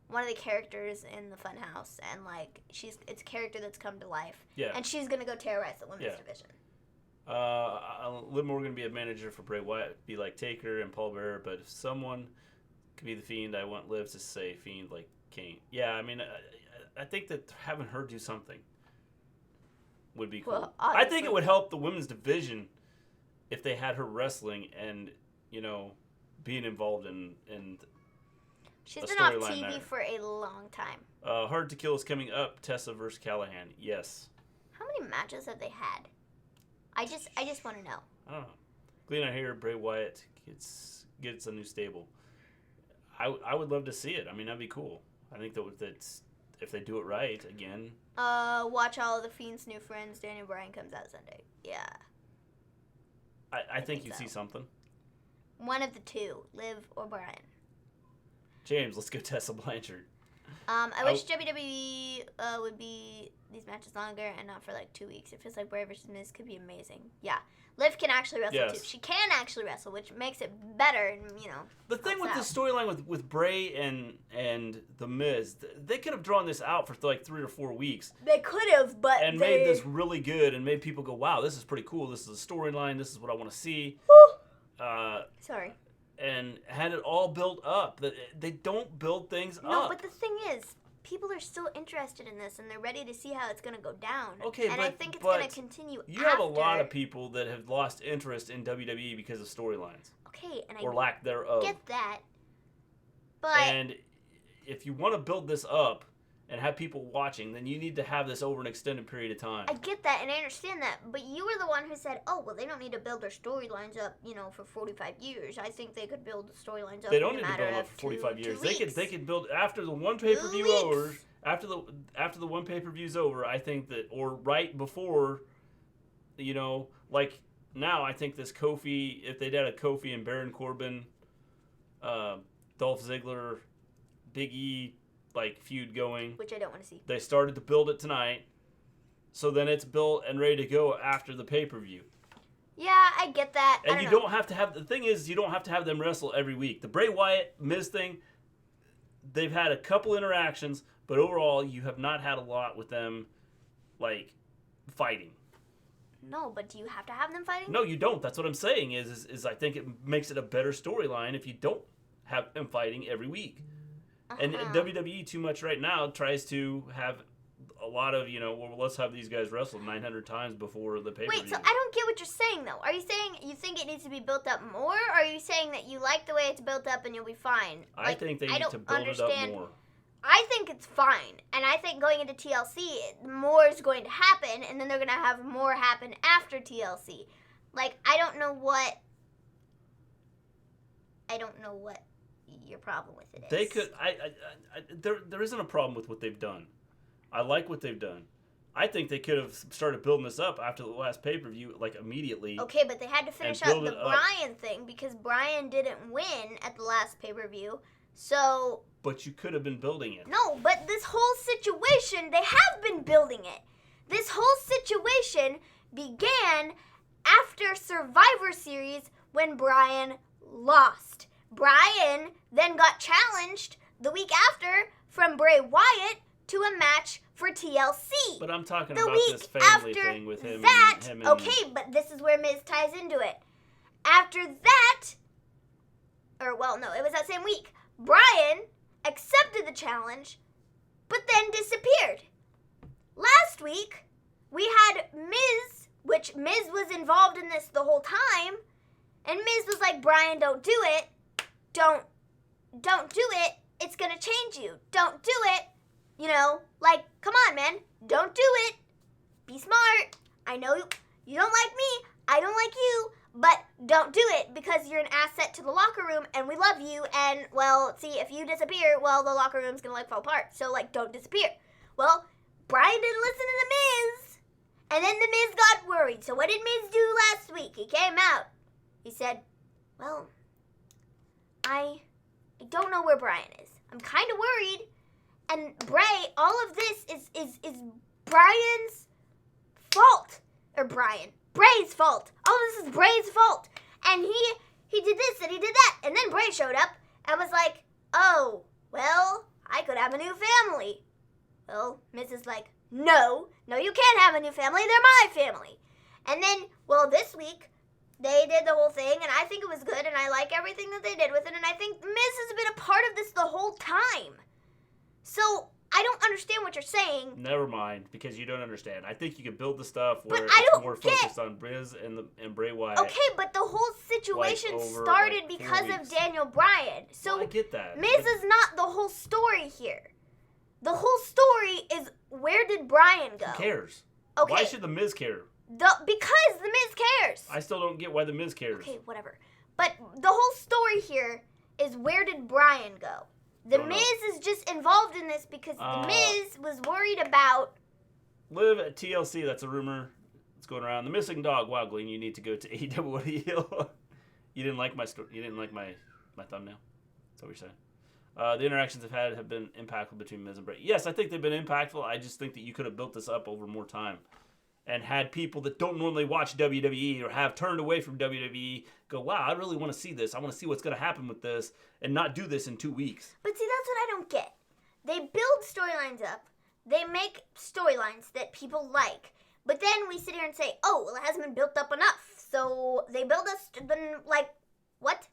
one of the characters in the Funhouse, and, like, it's a character that's come to life. Yeah. And she's going to go terrorize the women's division. Liv Morgan be a manager for Bray Wyatt, be like Taker and Paul Bearer, but if someone could be the Fiend, I want Liv to say Fiend like Kane. Yeah, I mean, I think that having her do something would be cool. Well, I think it would help the women's division if they had her wrestling and, you know, being involved in she's been off TV there. for a long time. Hard to Kill is coming up. Tessa versus Callahan. Yes. How many matches have they had? I just want to know. I don't know. Gleen, I hear Bray Wyatt gets a new stable. I would love to see it. I mean, that'd be cool. I think that's if they do it right again. Watch all of the Fiend's new friends. Daniel Bryan comes out Sunday. Yeah. I think you see something. One of the two, Liv or Bryan. James, let's go Tessa Blanchard. I wish WWE would be these matches longer and not for like 2 weeks. It feels like Bray versus Miz could be amazing. Yeah. Liv can actually wrestle too. She can actually wrestle, which makes it better, and you know. The thing with the storyline with Bray and the Miz, they could have drawn this out for like 3 or 4 weeks. They could have, but made this really good and made people go, "Wow, this is pretty cool. This is a storyline. This is what I want to see." Sorry. And had it all built up. They don't build things up. No, but the thing is, people are still interested in this, and they're ready to see how it's going to go down. Okay, and I think it's going to continue you have a lot of people that have lost interest in WWE because of storylines. Okay, and or lack thereof. Get that. But and if you want to build this up and have people watching, then you need to have this over an extended period of time. I get that, and I understand that, but you were the one who said, oh, well, they don't need to build their storylines up, you know, for 45 years. I think they could build the storylines up They don't in a need to matter build up of for 45 years. They could build after the one 2 pay-per-view weeks. over, after the one pay-per-view's over, I think that, or right before, you know, like now I think this Kofi, if they'd had a Kofi and Baron Corbin, Dolph Ziggler, Big E, like feud going, which I don't want to see. They started to build it tonight, so then it's built and ready to go after the pay-per-view. Yeah, I get that. And you don't have to have, the thing is, you don't have to have them wrestle every week. The Bray Wyatt Miz thing, they've had a couple interactions, but overall you have not had a lot with them, like, fighting. No, but do you have to have them fighting? No, you don't. That's what I'm saying is I think it makes it a better storyline if you don't have them fighting every week. And WWE too much right now tries to have a lot of, you know, well, let's have these guys wrestle 900 times before the pay-per-view. Wait, so I don't get what you're saying, though. Are you saying you think it needs to be built up more, or are you saying that you like the way it's built up and you'll be fine? I think they need to build it up more. I think it's fine, and I think going into TLC, more is going to happen, and then they're going to have more happen after TLC. Like, I don't know what your problem with it is. They could. There isn't a problem with what they've done. I like what they've done. I think they could have started building this up after the last pay-per-view, like immediately. Okay, but they had to finish out the Bryan thing because Bryan didn't win at the last pay-per-view. So. But you could have been building it. No, but this whole situation, they have been building it. This whole situation began after Survivor Series when Bryan lost. Bryan then got challenged the week after from Bray Wyatt to a match for TLC. But I'm talking about this family thing with him and him. Okay, but this is where Miz ties into it. After that, it was that same week, Bryan accepted the challenge, but then disappeared. Last week, we had Miz, which Miz was involved in this the whole time, and Miz was like, Bryan, don't do it. Don't do it. It's going to change you. Don't do it. You know, like, come on, man. Don't do it. Be smart. I know you don't like me. I don't like you. But don't do it because you're an asset to the locker room and we love you. And, well, see, if you disappear, well, the locker room's going to, like, fall apart. So, like, don't disappear. Well, Bryan didn't listen to the Miz. And then the Miz got worried. So what did Miz do last week? He came out. He said, well, I don't know where Bryan is. I'm kind of worried. And Bray, all of this is Bryan's fault. Or Bray's fault. All of this is Bray's fault. And he did this and he did that. And then Bray showed up and was like, oh, well, I could have a new family. Well, Miz is like, no, you can't have a new family. They're my family. And then, well, this week, they did the whole thing, and I think it was good, and I like everything that they did with it, and I think Miz has been a part of this the whole time. So, I don't understand what you're saying. Never mind, because you don't understand. I think you can build the stuff where more focused on Miz and Bray Wyatt. Okay, but the whole situation started because of Daniel Bryan. So, I get that. Miz is not the whole story here. The whole story is, where did Bryan go? Who cares? Okay. Why should the Miz care? Because the Miz cares. I still don't get why the Miz cares. Okay, whatever. But the whole story here is, where did Bryan go? The Miz is just involved in this because the Miz was worried about... Live at TLC, that's a rumor. It's going around. The missing dog. Wow, Gleen, you need to go to AEW. You didn't like my story. You didn't like my thumbnail. That's what you're saying. The interactions I've had have been impactful between Miz and Bray. Yes, I think they've been impactful. I just think that you could have built this up over more time and had people that don't normally watch WWE or have turned away from WWE go, wow, I really want to see this. I want to see what's going to happen with this and not do this in 2 weeks. But see, that's what I don't get. They build storylines up. They make storylines that people like. But then we sit here and say, oh, well, it hasn't been built up enough. So they build us, then, like, what?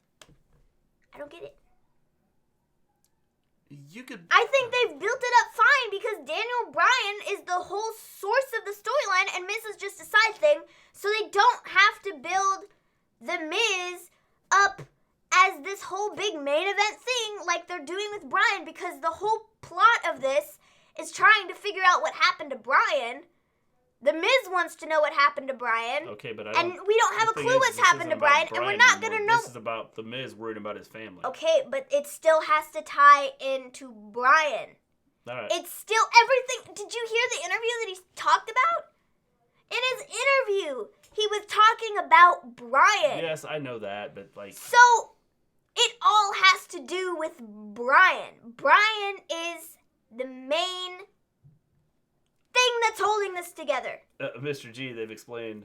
I don't get it. I think they've built it up fine because Daniel Bryan is the whole source of the storyline and Miz is just a side thing. So they don't have to build the Miz up as this whole big main event thing like they're doing with Bryan, because the whole plot of this is trying to figure out what happened to Bryan. The Miz wants to know what happened to Bryan. Okay, but we don't have a clue what's happened to Bryan, and we're not going to know. This is about the Miz worried about his family. Okay, but it still has to tie into Bryan. All right. It's still everything. Did you hear the interview that he talked about? In his interview, he was talking about Bryan. Yes, I know that, but like... So, it all has to do with Bryan. Bryan is the main thing that's holding this together. Mr. G, they've explained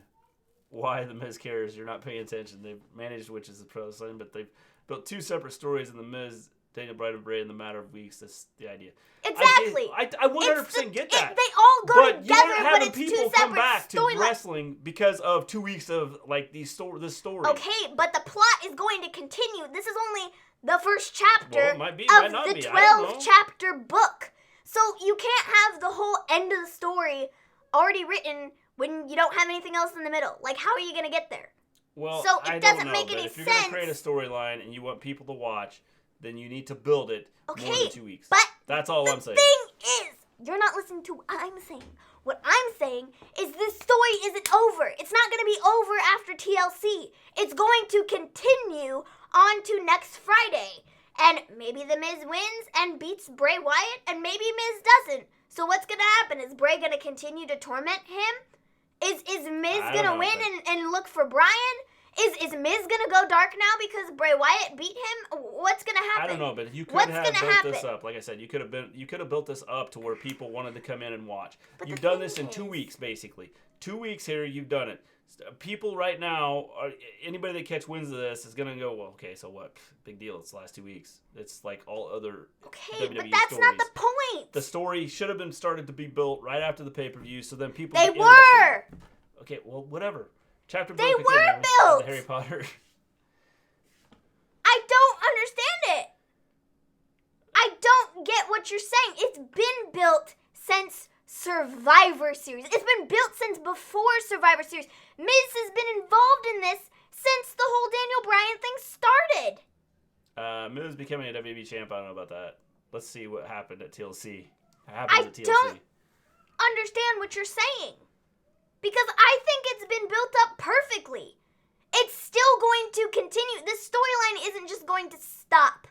why the Miz cares. You're not paying attention. They've managed, which is the pro sign, but they've built two separate stories in the Miz, Daniel Bryan, and Bray in the matter of weeks. That's the idea. Exactly. I 100% get that. They all go but together, but it's people two come separate back to storylines. wrestling because of 2 weeks of like this story. Okay, but the plot is going to continue. This is only the first chapter of the 12-chapter book. So you can't have the whole end of the story already written when you don't have anything else in the middle. Like, how are you going to get there? Well, so it doesn't don't know, make any if you're sense. Going to create a storyline and you want people to watch, then you need to build it more than 2 weeks. But that's all I'm saying. The thing is, you're not listening to what I'm saying. What I'm saying is this story isn't over. It's not going to be over after TLC. It's going to continue on to next Friday. And maybe the Miz wins and beats Bray Wyatt, and maybe Miz doesn't. So what's going to happen? Is Bray going to continue to torment him? Is Miz going to win and look for Bryan? Is Miz going to go dark now because Bray Wyatt beat him? What's going to happen? I don't know, but you could have built this up. Like I said, you could have built this up to where people wanted to come in and watch. But you've done this in 2 weeks, basically. 2 weeks here, you've done it. People right now, anybody that catch winds of this is going to go, well, okay, so what? Big deal. It's the last 2 weeks. It's like all other WWE but that's stories. Not the point. The story should have been started to be built right after the pay-per-view, so then people... They were! Okay, well, whatever. Chapter they were built! Harry Potter. I don't understand it. I don't get what you're saying. It's been built since Survivor Series. It's been built since before Survivor Series. Miz has been involved in this since the whole Daniel Bryan thing started. Miz becoming a WWE champ, I don't know about that. Let's see what happened at TLC. I don't understand what you're saying. Because I think it's been built up perfectly. It's still going to continue. This storyline isn't just going to stop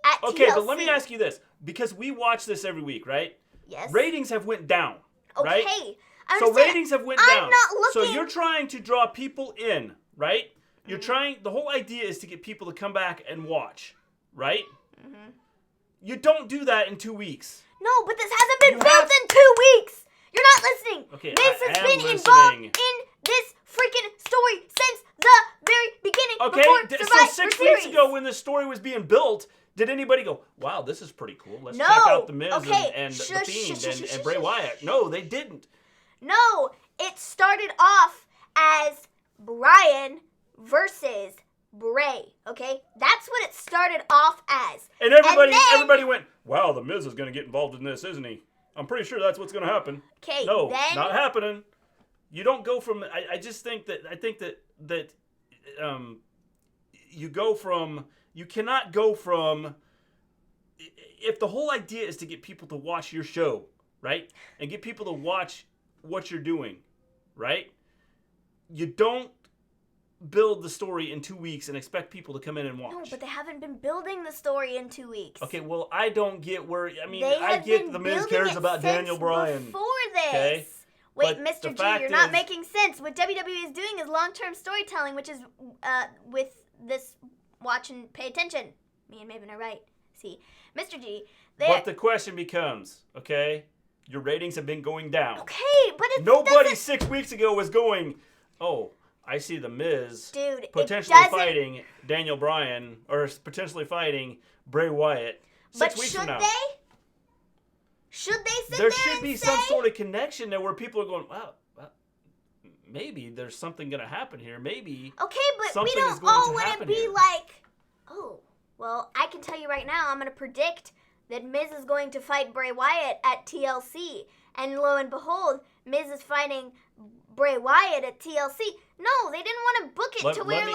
at TLC. Okay, but let me ask you this. Because we watch this every week, right? Yes. Ratings have went down, right? Okay. So ratings have went down. I'm not looking... So you're trying to draw people in, right? You're trying... The whole idea is to get people to come back and watch, right? Mm-hmm. You don't do that in 2 weeks. No, but this hasn't been built in 2 weeks. You're not listening. Okay, Miz I has am been listening. involved in this freaking story since the very beginning. Okay, before so Survivor 6 weeks Series. ago when this story was being built, did anybody go, wow, this is pretty cool. Let's check out The Miz and The Fiend and Bray Wyatt. No, they didn't. No, it started off as Bryan versus Bray, okay? That's what it started off as. And everybody went, wow, The Miz is going to get involved in this, isn't he? I'm pretty sure that's what's going to happen. Okay, no, then... not happening. You don't go from... I think that you go from... You cannot go from... If the whole idea is to get people to watch your show, right? And get people to watch what you're doing, right? You don't build the story in 2 weeks and expect people to come in and watch. No, but they haven't been building the story in 2 weeks. Okay, well, I don't get where... I mean, They I have get been The Miz building cares it about Daniel Bryan. before this. Okay? Wait, But Mr. the G, fact you're not is- making sense. What WWE is doing is long-term storytelling, which is with this watch and pay attention. Me and Maven are right. See, Mr. G, But the question becomes, okay, your ratings have been going down. Okay, but it's Nobody 6 weeks ago was going, oh, I see The Miz Dude, potentially fighting Daniel Bryan or potentially fighting Bray Wyatt 6 weeks from now. But should they sit There there should and be say, some sort of connection there where people are going, wow, maybe there's something going to happen here. Maybe okay, but something we is don't going all to want to happen be here. like, oh, well, I can tell you right now, I'm going to predict that Miz is going to fight Bray Wyatt at TLC. And lo and behold, Miz is fighting Bray Wyatt at TLC. No, they didn't want to book it to where,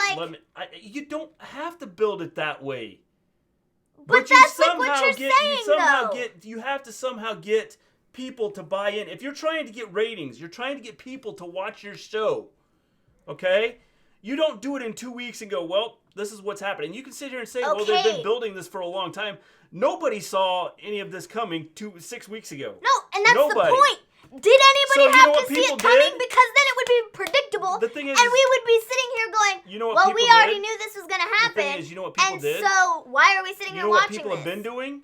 you don't have to build it that way. But that's like what you're saying, though. You have to somehow get people to buy in. If you're trying to get ratings, you're trying to get people to watch your show. Okay? You don't do it in 2 weeks and go, well, this is what's happening. You can sit here and say, well, they've been building this for a long time. Nobody saw any of this coming 6 weeks ago. No, and that's Nobody. the point. Did anybody have to see it coming? Did? Because then it would be predictable. The thing is, and we would be sitting here going, you know what well, people we already did? knew this was going to happen. The thing is, you know what people did? And so why are we sitting here watching this? You know what people have been doing?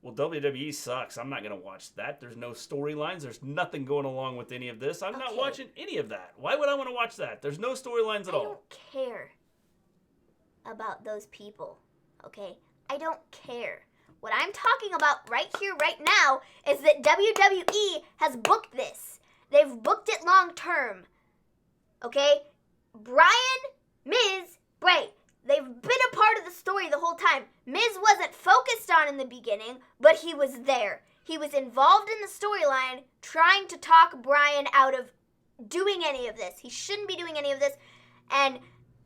Well, WWE sucks. I'm not going to watch that. There's no storylines. There's nothing going along with any of this. I'm not watching any of that. Why would I want to watch that? There's no storylines at all. I don't care about those people, okay? I don't care. What I'm talking about right here, right now, is that WWE has booked this. They've booked it long term, okay? Bryan, Miz, Bray. They've been a part of the story the whole time. Miz wasn't focused on in the beginning, but he was there. He was involved in the storyline, trying to talk Bryan out of doing any of this. He shouldn't be doing any of this. And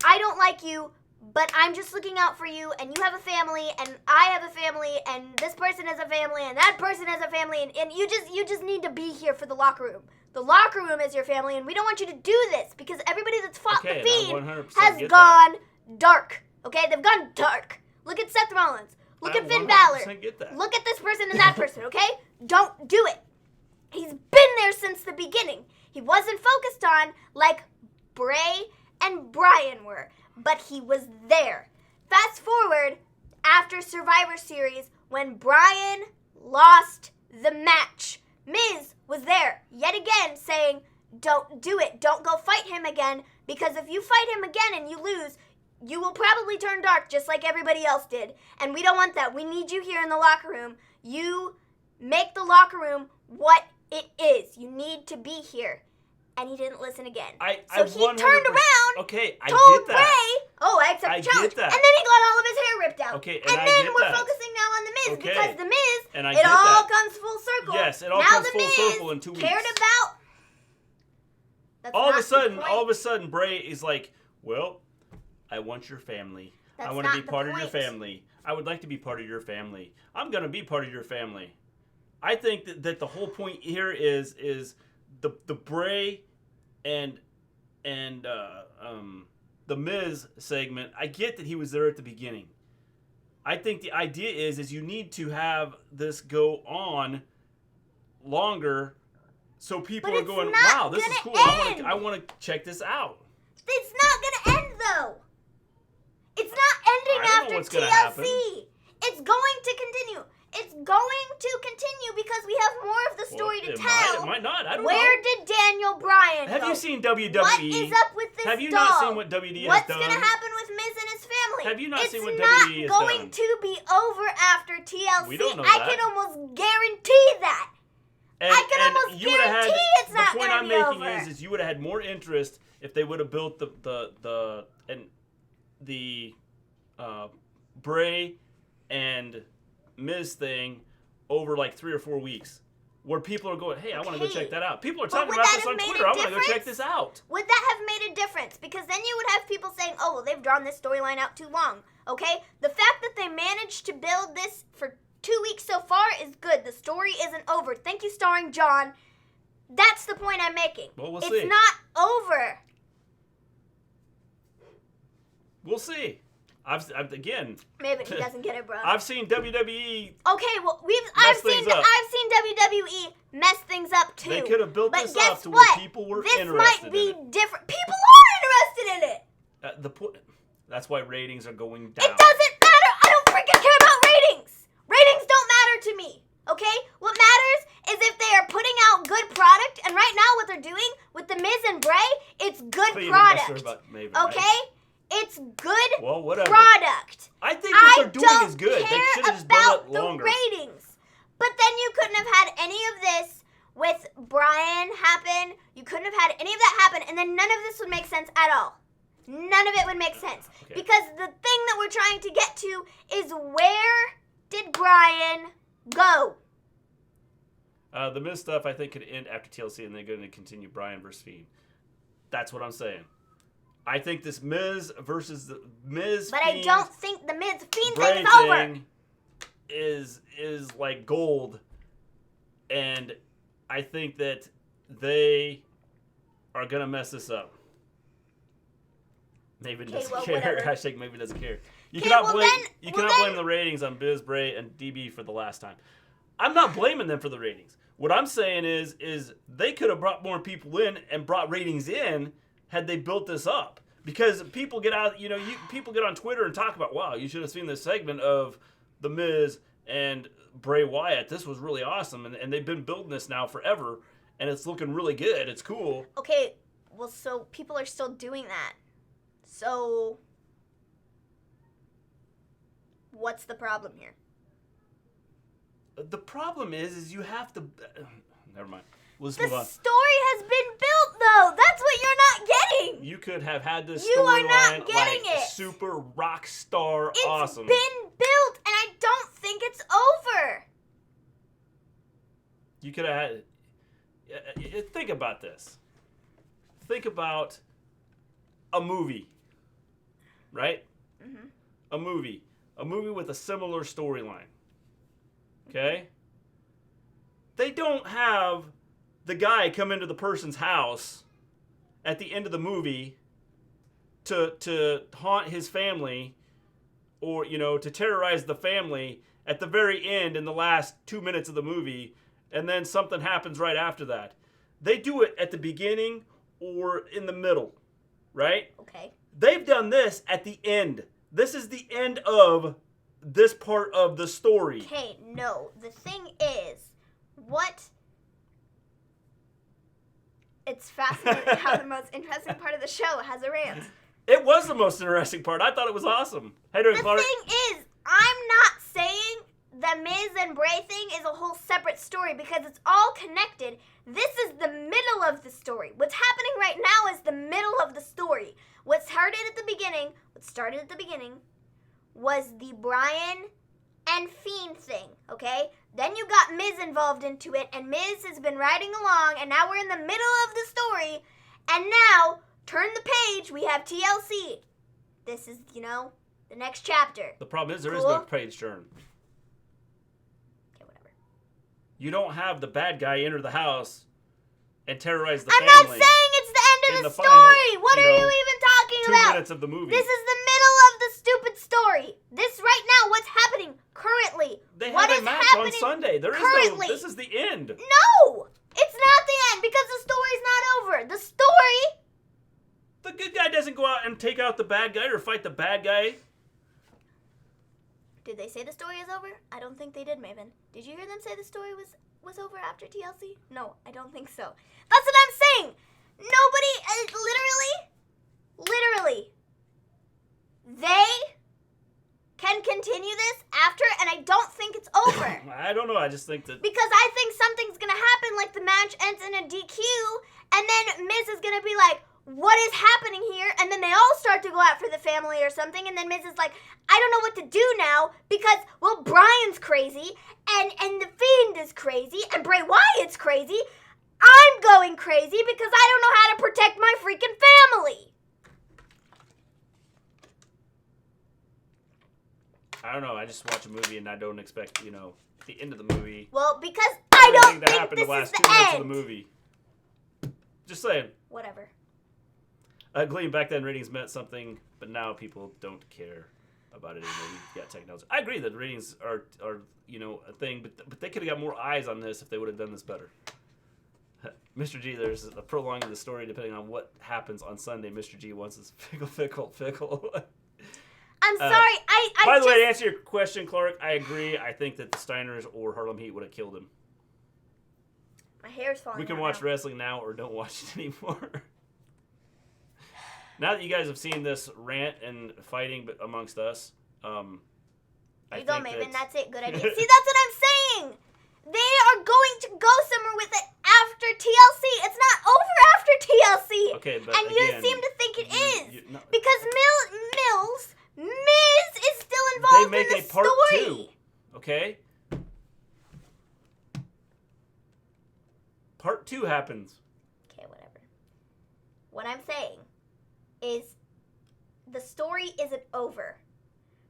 I don't like you, but I'm just looking out for you, and you have a family, and I have a family, and this person has a family, and that person has a family, and you just need to be here for the locker room. The locker room is your family, and we don't want you to do this, because everybody that's fought the Fiend has gone dark. Okay? They've gone dark. Look at Seth Rollins. Look at Finn Balor. Look at this person and that person, okay? Don't do it. He's been there since the beginning. He wasn't focused on like Bray and Bryan were, but he was there. Fast forward after Survivor Series when Bryan lost the match. Miz was there yet again saying, don't do it. Don't go fight him again, because if you fight him again and you lose, you will probably turn dark just like everybody else did. And we don't want that. We need you here in the locker room. You make the locker room what it is. You need to be here. And he didn't listen again. So he turned around, told Bray, I accept the challenge. And then he got all of his hair ripped out. And then we're focusing now on the Miz, because the Miz, it all comes full circle. Yes, it all comes full circle in 2 weeks. Cared about... All of a sudden, Bray is like, well, I want your family. I want to be part of your family. I would like to be part of your family. I'm going to be part of your family. I think that the whole point here is the Bray and the Miz segment. I get that he was there at the beginning. I think the idea is you need to have this go on longer, so people are going, wow, this is cool. I want to check this out. It's not going to end, though. It's not ending after TLC. It's going to continue. It's going to continue because we have more of the story to tell. It might not. I don't know. Where did Daniel Bryan go? Have you seen WWE? What is up with this Have you doll? not seen what WWE has What's done? going to happen with Miz and his family? Have you not seen what WWE has done? has It's not going to be over after TLC. We don't know I that. can almost guarantee that. I can almost guarantee it's not going to be over. The point I'm making is you would have had more interest if they would have built the Bray and Miz thing over like 3 or 4 weeks, where people are going, hey, I want to go check that out. People are talking about this on Twitter. I want to go check this out. Would that have made a difference? Because then you would have people saying, oh, well, they've drawn this storyline out too long. Okay? The fact that they managed to build this for 2 weeks so far is good. The story isn't over. Thank you, starring John. That's the point I'm making. Well, we'll see. It's not over. We'll see. Again. Maybe he doesn't get it, bro. I've seen WWE. Okay, well, I've seen WWE mess things up too. They could have built but this guess up to what? where people were this interested might be in it. different. People are interested in it. That's why ratings are going down. It doesn't matter. I don't freaking care about ratings. Ratings don't matter to me. Okay? What matters is if they are putting out good product, and right now what they're doing with the Miz and Bray, it's good product. Maven, okay? Right? It's good product. I think what they're doing is good. They should have just built it longer. The ratings. But then you couldn't have had any of this with Bryan happen. You couldn't have had any of that happen, and then none of this would make sense at all. None of it would make sense. Okay. Because the thing that we're trying to get to is, where did Bryan go? The Miz stuff, I think, could end after TLC, and they're going to continue Bryan versus Fiend. That's what I'm saying. I think this Miz versus the Miz. But Fiend, I don't think the Miz Fiend Bray thing is over. Thing is like gold, and I think that they are gonna mess this up. Maven doesn't care. Whatever. Hashtag Maven doesn't care. You cannot blame the ratings on Biz, Bray, and DB for the last time. I'm not blaming them for the ratings. What I'm saying is they could have brought more people in and brought ratings in had they built this up. Because people get out, people get on Twitter and talk about, wow, you should have seen this segment of The Miz and Bray Wyatt. This was really awesome. And they've been building this now forever. And it's looking really good. It's cool. Okay, well, so people are still doing that. So, what's the problem here? The problem is you have to... never mind. Let's the move on. Story has been built, though. That's what you're not getting. You could have had this You are not storyline getting like it. super rock star awesome. It's been built, and I don't think it's over. You could have had... think about this. Think about a movie, right? Mm-hmm. A movie with a similar storyline. Okay? They don't have the guy come into the person's house at the end of the movie to haunt his family, or to terrorize the family at the very end in the last 2 minutes of the movie, and then something happens right after that. They do it at the beginning or in the middle, right? Okay. They've done this at the end. This is the end of this part of the story. Okay, no. The thing is, it's fascinating how the most interesting part of the show has a rant. It was the most interesting part. I thought it was awesome. How you doing, Clark? The thing is, I'm not saying the Miz and Bray thing is a whole separate story, because it's all connected. This is the middle of the story. What's happening right now is the middle of the story. What started at the beginning was the Bryan and Fiend thing, okay? Then you got Miz involved into it, and Miz has been riding along, and now we're in the middle of the story, and now, turn the page, we have TLC. This is, the next chapter. The problem is there is no page turn. Okay, whatever. You don't have the bad guy enter the house and terrorize the I'm family. not saying it's the end of the story. Final, what are you even talking 2 about? minutes of the movie. This is the middle of the stupid story. This right now, what's happening currently? They what have a is match on happening Sunday. currently? This is the end. No! It's not the end, because the story's not over. The story... The good guy doesn't go out and take out the bad guy or fight the bad guy. Did they say the story is over? I don't think they did, Maven. Did you hear them say the story was over after TLC? No, I don't think so. That's what I'm saying. Nobody, literally, they can continue this after, and I don't think it's over. I don't know. I just think that... Because I think something's going to happen, like the match ends in a DQ, and then Miz is going to be like, what is happening here? And then they all start to go out for the family or something, and then Miz is like, I don't know what to do now, because, well, Bryan's crazy, and The Fiend is crazy, and Bray Wyatt's crazy. I'm going crazy because I don't know how to protect my freaking family. I don't know. I just watch a movie and I don't expect, the end of the movie. Well, because I don't think that happened this the last is the 2 minutes end. of the movie. Just saying. Whatever. Gleen, back then ratings meant something, but now people don't care about it anymore. You've got technology. I agree that ratings are a thing, but they could have got more eyes on this if they would have done this better. Mr. G, there's a prolonging of the story depending on what happens on Sunday. Mr. G wants his fickle. I'm sorry. By the way, to answer your question, Clark, I agree. I think that the Steiners or Harlem Heat would have killed him. My hair's falling out. We can watch wrestling now or don't watch it anymore. Now that you guys have seen this rant and fighting amongst us, you go, Maven. That's it. Good idea. See, that's what I'm saying. They are going to go somewhere with it after TLC. It's not over after TLC. Okay, but and again, you seem to think it is. No. Because Miz is still involved in the story. They make a part 2. Okay? Part 2 happens. Okay, whatever. What I'm saying is the story isn't over.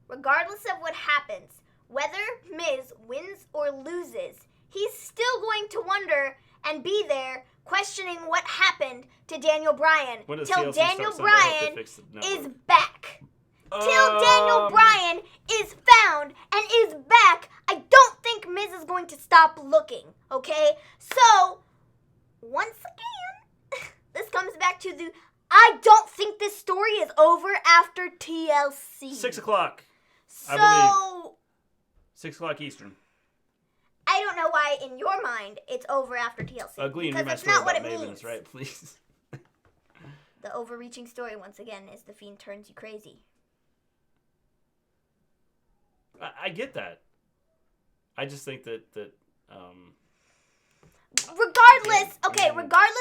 Regardless of what happens, whether Miz wins or loses, he's still going to wonder and be there questioning what happened to Daniel Bryan till Daniel Bryan is back. Till Daniel Bryan is found and is back, I don't think Miz is going to stop looking, okay? So, once again, this comes back to I don't think this story is over after TLC. 6 o'clock, so, I believe. 6 o'clock Eastern. I don't know why, in your mind, it's over after TLC. Gleen, because that's not what it Maven, means. Right, please. The overreaching story, once again, is The Fiend turns you crazy. I get that. I just think that regardless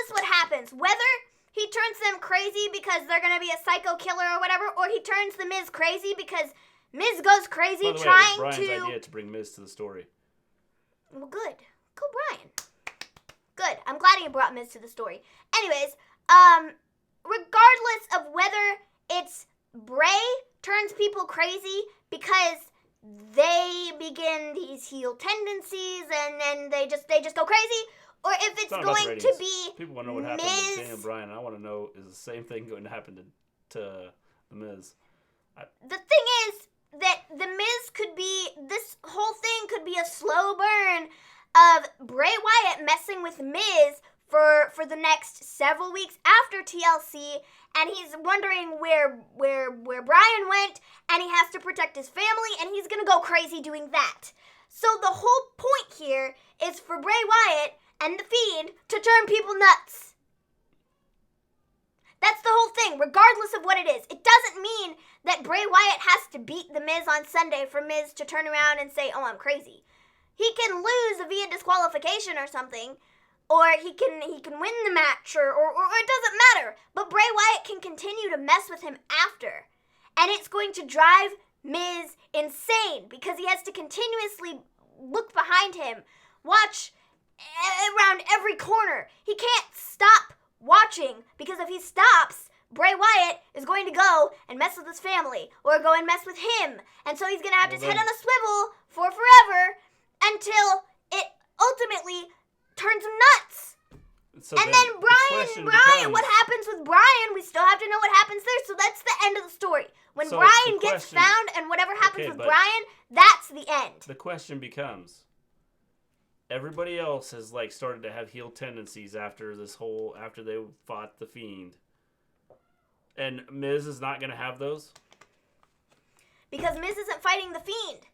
what happens, whether he turns them crazy because they're going to be a psycho killer or whatever, or he turns the Miz crazy because Miz goes crazy by the way, trying it was Bryan's to... idea to bring Miz to the story. Well, good. Go, Bryan. Good. I'm glad he brought Miz to the story. Anyways, regardless of whether it's Bray turns people crazy because they begin these heel tendencies and then they just go crazy, or if it's going to be people want to know what happened to Daniel Bryan. I want to know, is the same thing going to happen to the Miz? The thing is that the Miz could be, this whole thing could be a slow burn of Bray Wyatt messing with Miz for the next several weeks after TLC, and he's wondering where Bryan went, and he has to protect his family, and he's gonna go crazy doing that. So the whole point here is for Bray Wyatt and The Fiend to turn people nuts. That's the whole thing, regardless of what it is. It doesn't mean that Bray Wyatt has to beat The Miz on Sunday for Miz to turn around and say, oh, I'm crazy. He can lose via disqualification or something, or he can win the match, or it doesn't matter. But Bray Wyatt can continue to mess with him after. And it's going to drive Miz insane, because he has to continuously look behind him, watch around every corner. He can't stop watching, because if he stops, Bray Wyatt is going to go and mess with his family, or go and mess with him. And so he's going to have his head on a swivel for forever until it ultimately turns him nuts. So and then Bryan, what happens with Bryan, we still have to know what happens there. So that's the end of the story. When Bryan gets found and whatever happens with Bryan, that's the end. The question becomes, everybody else has started to have heel tendencies after they fought The Fiend. And Miz is not going to have those? Because Miz isn't fighting The Fiend.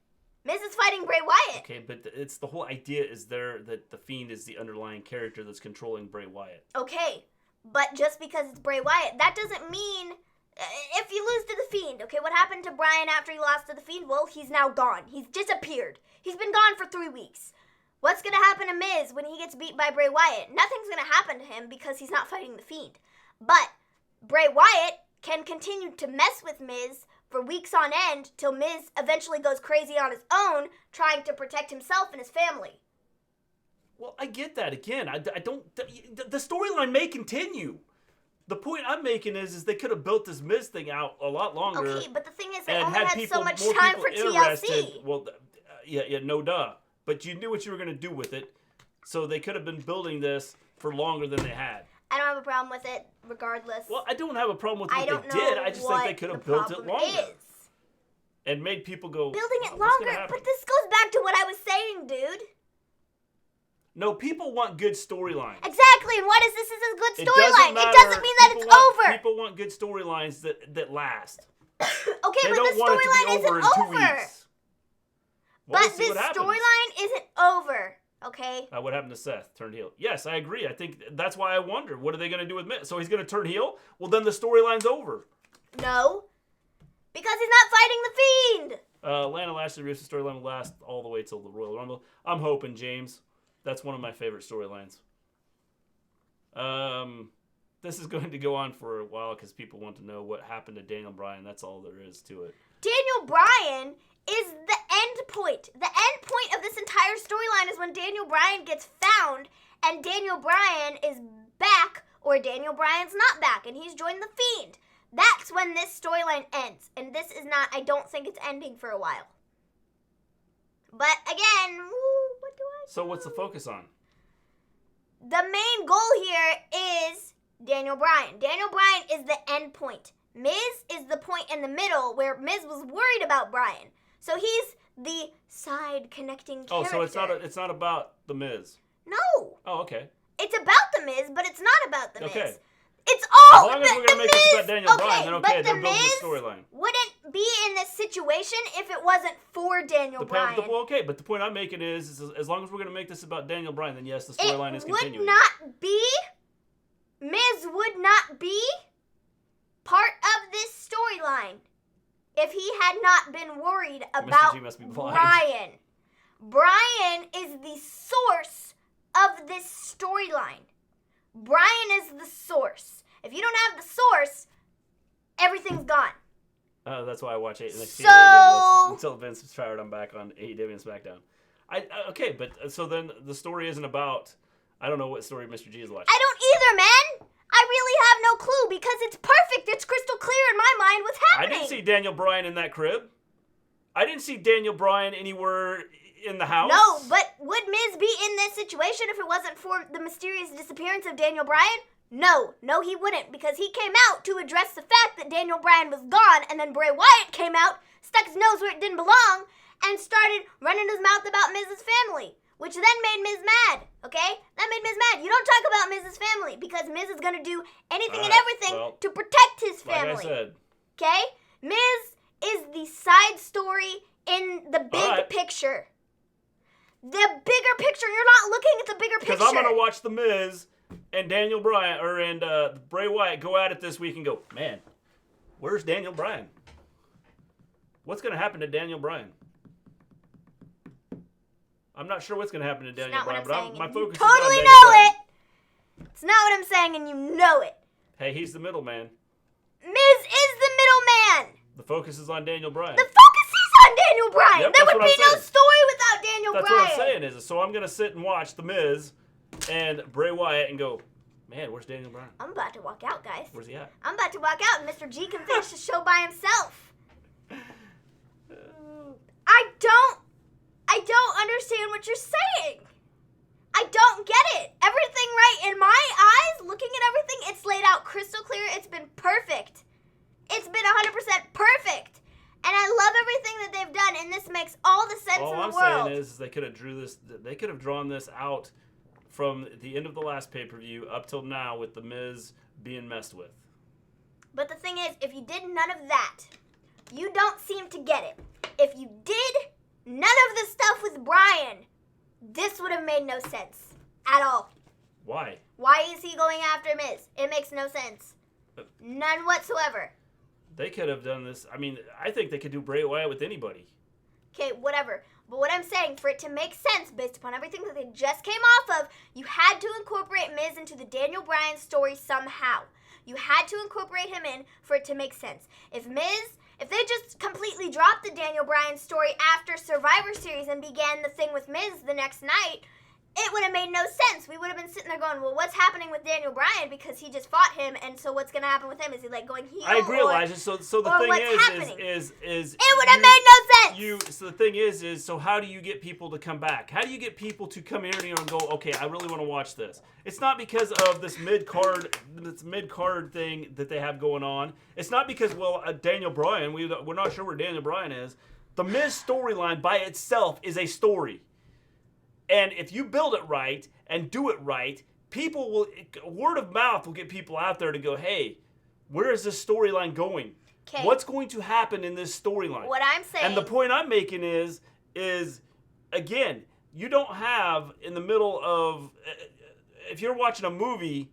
Miz is fighting Bray Wyatt. Okay, but it's the whole idea is there that the Fiend is the underlying character that's controlling Bray Wyatt. Okay, but just because it's Bray Wyatt, that doesn't mean if you lose to the Fiend. Okay, what happened to Bryan after he lost to the Fiend? Well, he's now gone. He's disappeared. He's been gone for 3 weeks. What's going to happen to Miz when he gets beat by Bray Wyatt? Nothing's going to happen to him because he's not fighting the Fiend. But Bray Wyatt can continue to mess with Miz for weeks on end till Miz eventually goes crazy on his own, trying to protect himself and his family. Well, I get that. Again, I don't... The storyline may continue. The point I'm making is they could have built this Miz thing out a lot longer. Okay, but the thing is, they only had so much time for TLC. Well, yeah, no duh. But you knew what you were going to do with it, so they could have been building this for longer than they had. I don't have a problem with it, regardless. Well, I don't have a problem with what they did. I just think they could have built it longer. And made people go, building it longer, but this goes back to what I was saying, dude. No, people want good storylines. Exactly, and what is this is a good storyline? It doesn't mean that it's over. People want good storylines that last. Okay, but the storyline isn't over. But this storyline isn't over, okay? What happened to Seth? Turned heel. Yes, I agree. I think that's why I wonder, what are they going to do with Miz? So he's going to turn heel? Well, then the storyline's over. No, because he's not fighting the Fiend. Lana Lashley Rusev storyline will last all the way till the Royal Rumble. I'm hoping, James. That's one of my favorite storylines. This is going to go on for a while because people want to know what happened to Daniel Bryan. That's all there is to it. Daniel Bryan is the end point. The end point of this entire storyline is when Daniel Bryan gets found and Daniel Bryan is back or Daniel Bryan's not back and he's joined the Fiend. That's when this storyline ends. And this is not, I don't think it's ending for a while. But again, what do I do? So what's the focus on? The main goal here is Daniel Bryan. Daniel Bryan is the end point. Miz is the point in the middle where Miz was worried about Bryan. So he's the side connecting character. Oh, so it's not about the Miz. No. Oh, okay. It's about the Miz, but it's not about the Miz. Okay. It's all as long as we're gonna make this about Daniel Bryan, then okay, they're building the storyline. Wouldn't be in this situation if it wasn't for Daniel Bryan. Okay, but the point I'm making is as long as we're gonna make this about Daniel Bryan, then yes, the storyline is continuing. Miz would not be part of this storyline if he had not been worried about Bryan. Bryan is the source of this storyline. Bryan is the source. If you don't have the source, everything's gone. That's why I watch NXT until Vince is fired. I'm back on AEW and Smackdown. Okay, but so then the story isn't about. I don't know what story Mr. G is watching. I don't either, man. I really have no clue because it's perfect. It's crystal clear in my mind what's happening. I didn't see Daniel Bryan in that crib. I didn't see Daniel Bryan anywhere in the house. No, but would Miz be in this situation if it wasn't for the mysterious disappearance of Daniel Bryan? No, he wouldn't, because he came out to address the fact that Daniel Bryan was gone, and then Bray Wyatt came out, stuck his nose where it didn't belong, and started running his mouth about Miz's family, which then made Miz mad, okay? That made Miz mad. You don't talk about Miz's family, because Miz is going to do anything and everything to protect his family. Like I said. Okay? Miz is the side story in the big picture. The bigger picture. You're not looking at the bigger picture. Because I'm going to watch The Miz and Daniel Bryan, and Bray Wyatt go at it this week and go, man, where's Daniel Bryan? What's going to happen to Daniel Bryan? I'm not sure what's going to happen to Daniel Bryan, but my focus is on Daniel Bryan. You totally know it. It's not what I'm saying, and you know it. Hey, he's the middleman. Miz is the middleman. The focus is on Daniel Bryan. The focus is on Daniel Bryan. Yep, there would be no story without Daniel Bryan. That's what I'm saying is, so I'm going to sit and watch The Miz and Bray Wyatt and go, man, where's Daniel Bryan? I'm about to walk out, guys. Where's he at? I'm about to walk out, and Mr. G can finish the show by himself. I don't understand what you're saying. I don't get it. Everything right in my eyes, looking at everything, it's laid out crystal clear. It's been perfect. It's been 100% perfect. And I love everything that they've done, and this makes all the sense in the world. All I'm saying is they could have drawn this out from the end of the last pay-per-view up till now with The Miz being messed with. But the thing is, if you did none of that, you don't seem to get it. If you did none of the stuff with Bryan, this would have made no sense at all. Why? Why is he going after Miz? It makes no sense. None whatsoever. They could have done this. I mean, I think they could do Bray Wyatt with anybody. Okay, whatever. But what I'm saying, for it to make sense based upon everything that they just came off of, you had to incorporate Miz into the Daniel Bryan story somehow. You had to incorporate him in for it to make sense. If they just completely dropped the Daniel Bryan story after Survivor Series and began the thing with Miz the next night, it would have made no sense. We would have been sitting there going, well, what's happening with Daniel Bryan? Because he just fought him, and so what's going to happen with him? Is he, like, going heel? I agree, Elijah. So the thing is... It would have made no sense! So the thing is, so how do you get people to come back? How do you get people to come in here and go, okay, I really want to watch this? It's not because of this mid-card thing that they have going on. It's not because, Daniel Bryan, we're not sure where Daniel Bryan is. The Miz storyline by itself is a story. And if you build it right and do it right, word of mouth will get people out there to go, hey, where is this storyline going? Okay. What's going to happen in this storyline? What I'm saying... And the point I'm making is again, you don't have in the middle of... If you're watching a movie,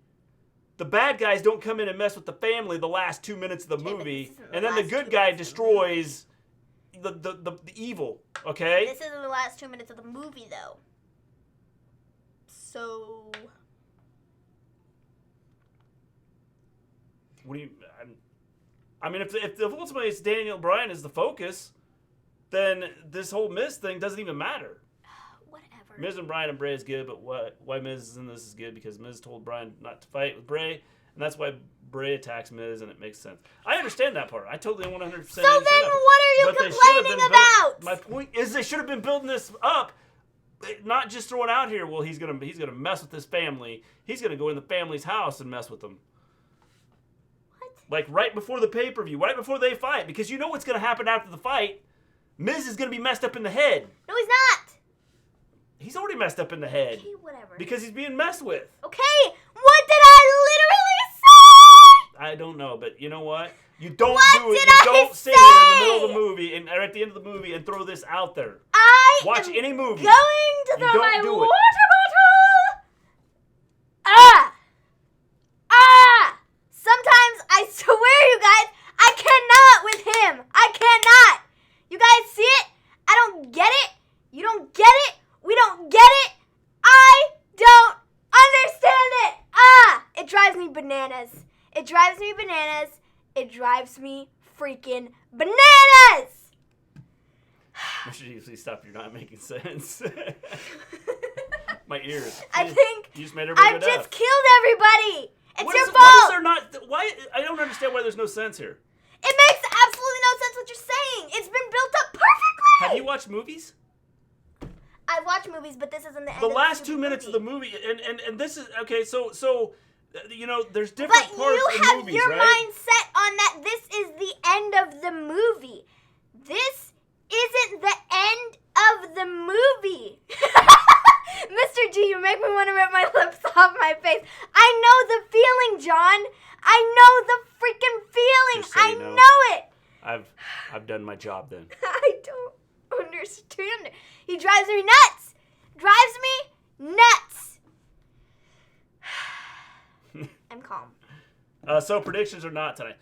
the bad guys don't come in and mess with the family the last 2 minutes of the movie, and then the good guy destroys the evil, okay? This isn't the last 2 minutes of the movie, though. So... What do you... I mean, if ultimately it's Daniel Bryan is the focus, then this whole Miz thing doesn't even matter. Whatever. Miz and Bryan and Bray is good, but why Miz is in this is good because Miz told Bryan not to fight with Bray, and that's why Bray attacks Miz, and it makes sense. I understand that part. I totally 100% understand So then what are you complaining about? My point is they should have been building this up. Not just throwing out here, well, he's gonna mess with his family. He's gonna go in the family's house and mess with them. What? Like right before the pay-per-view, right before they fight, because you know what's gonna happen after the fight. Miz is gonna be messed up in the head. No, he's not. He's already messed up in the head. Okay, whatever. Because he's being messed with. Okay, what did I literally say? I don't know, but you know what? You don't do it. Did You I don't sit say? there in the middle of the movie or at the end of the movie and throw this out there. Watch any movie. Going to throw my do water it. bottle. Sometimes I swear, you guys, I cannot with him. I cannot. You guys see it? I don't get it. You don't get it. We don't get it. I don't understand it. It drives me bananas. It drives me bananas. It drives me freaking bananas. Mr. G, please stop. You're not making sense. My ears. I think you just made everybody I've go deaf. just killed everybody. It's your fault. Why is there not? Why? I don't understand why there's no sense here. It makes absolutely no sense what you're saying. It's been built up perfectly. Have you watched movies? I've watched movies, but this isn't the end. The of last the 2 minutes of the movie, and this is okay. So you know, there's different but parts you in have movies, your right? mind set on that. This is the end of the movie. This isn't the end of the movie. Mr. G, you make me want to rip my lips off my face. I know the feeling, John. I know the freaking feeling. Just so I you know. know it. I've done my job then. I don't understand it. He drives me nuts. Drives me nuts. I'm calm. So predictions or not tonight?